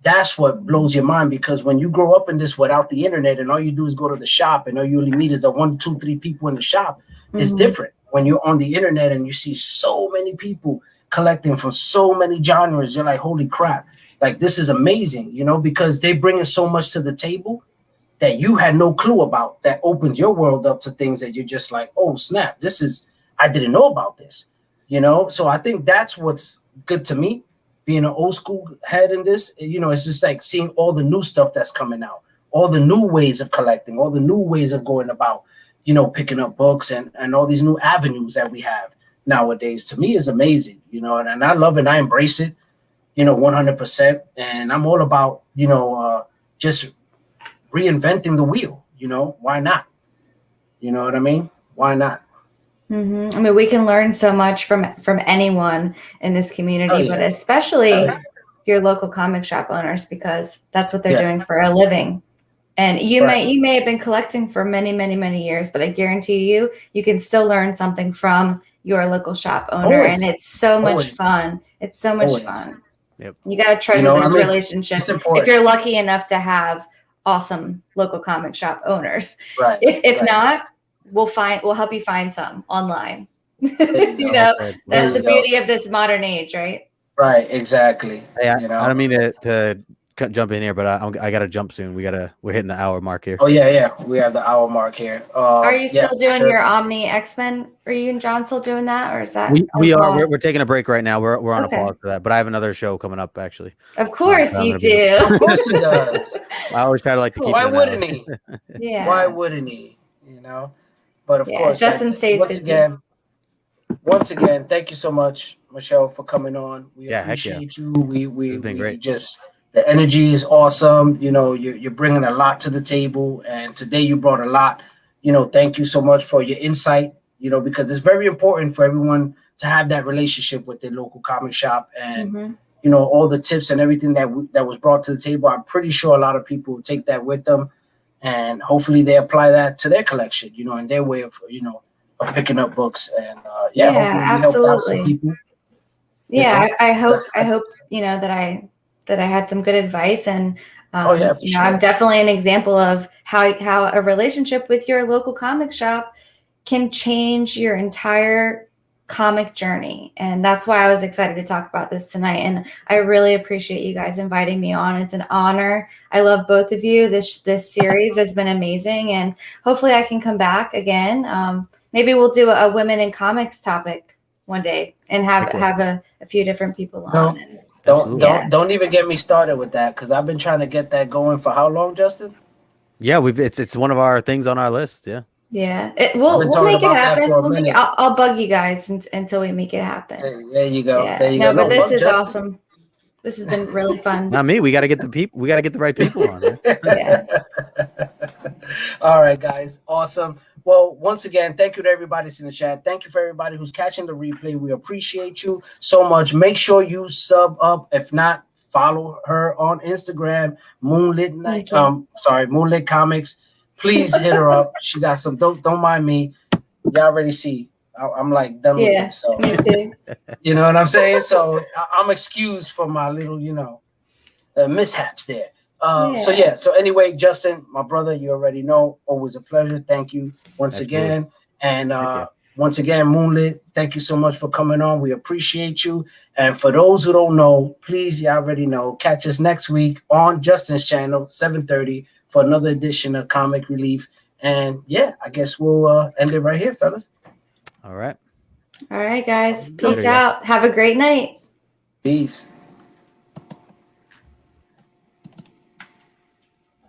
Speaker 1: That's what blows your mind, because when you grow up in this without the internet and all you do is go to the shop and all you only meet is the 1, 2, 3 people in the shop, it's different when you're on the internet and you see so many people collecting from so many genres. You're like, holy crap, like this is amazing, you know, because they bring in so much to the table that you had no clue about, that opens your world up to things that you're just like, oh snap, I didn't know about this, you know? So I think that's what's good to me, being an old school head in this, you know, it's just like seeing all the new stuff that's coming out, all the new ways of collecting, all the new ways of going about, you know, picking up books and all these new avenues that we have nowadays. To me is amazing, you know, and I love it. I embrace it, you know, 100%. And I'm all about, you know, just reinventing the wheel, you know, why not? You know what I mean? Why not?
Speaker 3: I mean, we can learn so much from anyone in this community, but especially your local comic shop owners, because that's what they're doing for a living. And you may have been collecting for many, many, many years, but I guarantee you can still learn something from your local shop owner. And it's so much fun. It's so much fun. Yep. You got to treasure those relationships if you're lucky enough to have awesome local comic shop owners. Right. If not, we'll help you find some online. You know, that's the beauty of this modern age, right?
Speaker 1: Right, exactly.
Speaker 2: Hey,
Speaker 1: you know?
Speaker 2: I don't mean to jump in here, but I gotta jump soon. We're hitting the hour mark here.
Speaker 1: Oh yeah, we have the hour mark here.
Speaker 3: Are you still doing your Omni X-Men? Are you and John still doing that, or is that
Speaker 2: we are? We're taking a break right now. We're on a pause for that, but I have another show coming up actually.
Speaker 3: Of course you do.
Speaker 1: Of course he does.
Speaker 2: I always try to like to keep.
Speaker 1: Why wouldn't he?
Speaker 3: Yeah.
Speaker 1: Why wouldn't he? You know. But of course,
Speaker 3: Justin stays busy.
Speaker 1: Once again, thank you so much, Michelle, for coming on. We appreciate you. It's been great. Just the energy is awesome. You know, you're bringing a lot to the table, and today you brought a lot. You know, thank you so much for your insight. You know, because it's very important for everyone to have that relationship with their local comic shop, and you know, all the tips and everything that was brought to the table. I'm pretty sure a lot of people will take that with them. And hopefully they apply that to their collection, you know, and their way of, you know, of picking up books. And hopefully we help out some people.
Speaker 3: Yeah, I hope you know that I had some good advice, and you know, I'm definitely an example of how a relationship with your local comic shop can change your entire comic journey. And that's why I was excited to talk about this tonight. And I really appreciate you guys inviting me on. It's an honor. I love both of you. This series has been amazing, and hopefully I can come back again. Maybe we'll do a women in comics topic one day and have a few different people on.
Speaker 1: Don't even get me started with that, because I've been trying to get that going for how long, Justin?
Speaker 2: Yeah, it's one of our things on our list. Yeah.
Speaker 3: Yeah, we'll make it happen. I'll bug you guys until we make it happen.
Speaker 1: There you go.
Speaker 3: Yeah.
Speaker 1: There you go.
Speaker 3: But this is awesome. This has been really fun.
Speaker 2: Not me. We got to get the people. We got to get the right people on. Right?
Speaker 3: Yeah.
Speaker 1: All right, guys. Awesome. Well, once again, thank you to everybody that's in the chat. Thank you for everybody who's catching the replay. We appreciate you so much. Make sure you sub up. If not, follow her on Instagram, MoonLitComics. Please hit her up. She got some. Don't mind me. Y'all already see. I'm like done with it. So
Speaker 3: me too.
Speaker 1: You know what I'm saying? So I'm excused for my little, mishaps there. So anyway, Justin, my brother, you already know. Always a pleasure. Thank you once again. And once again, Moonlit, thank you so much for coming on. We appreciate you. And for those who don't know, please, you already know, catch us next week on Justin's channel, 7:30, for another edition of Comic Relief. And yeah, I guess we'll end it right here, fellas.
Speaker 2: All right.
Speaker 3: All right, guys. Peace out. Have a great night.
Speaker 1: Peace.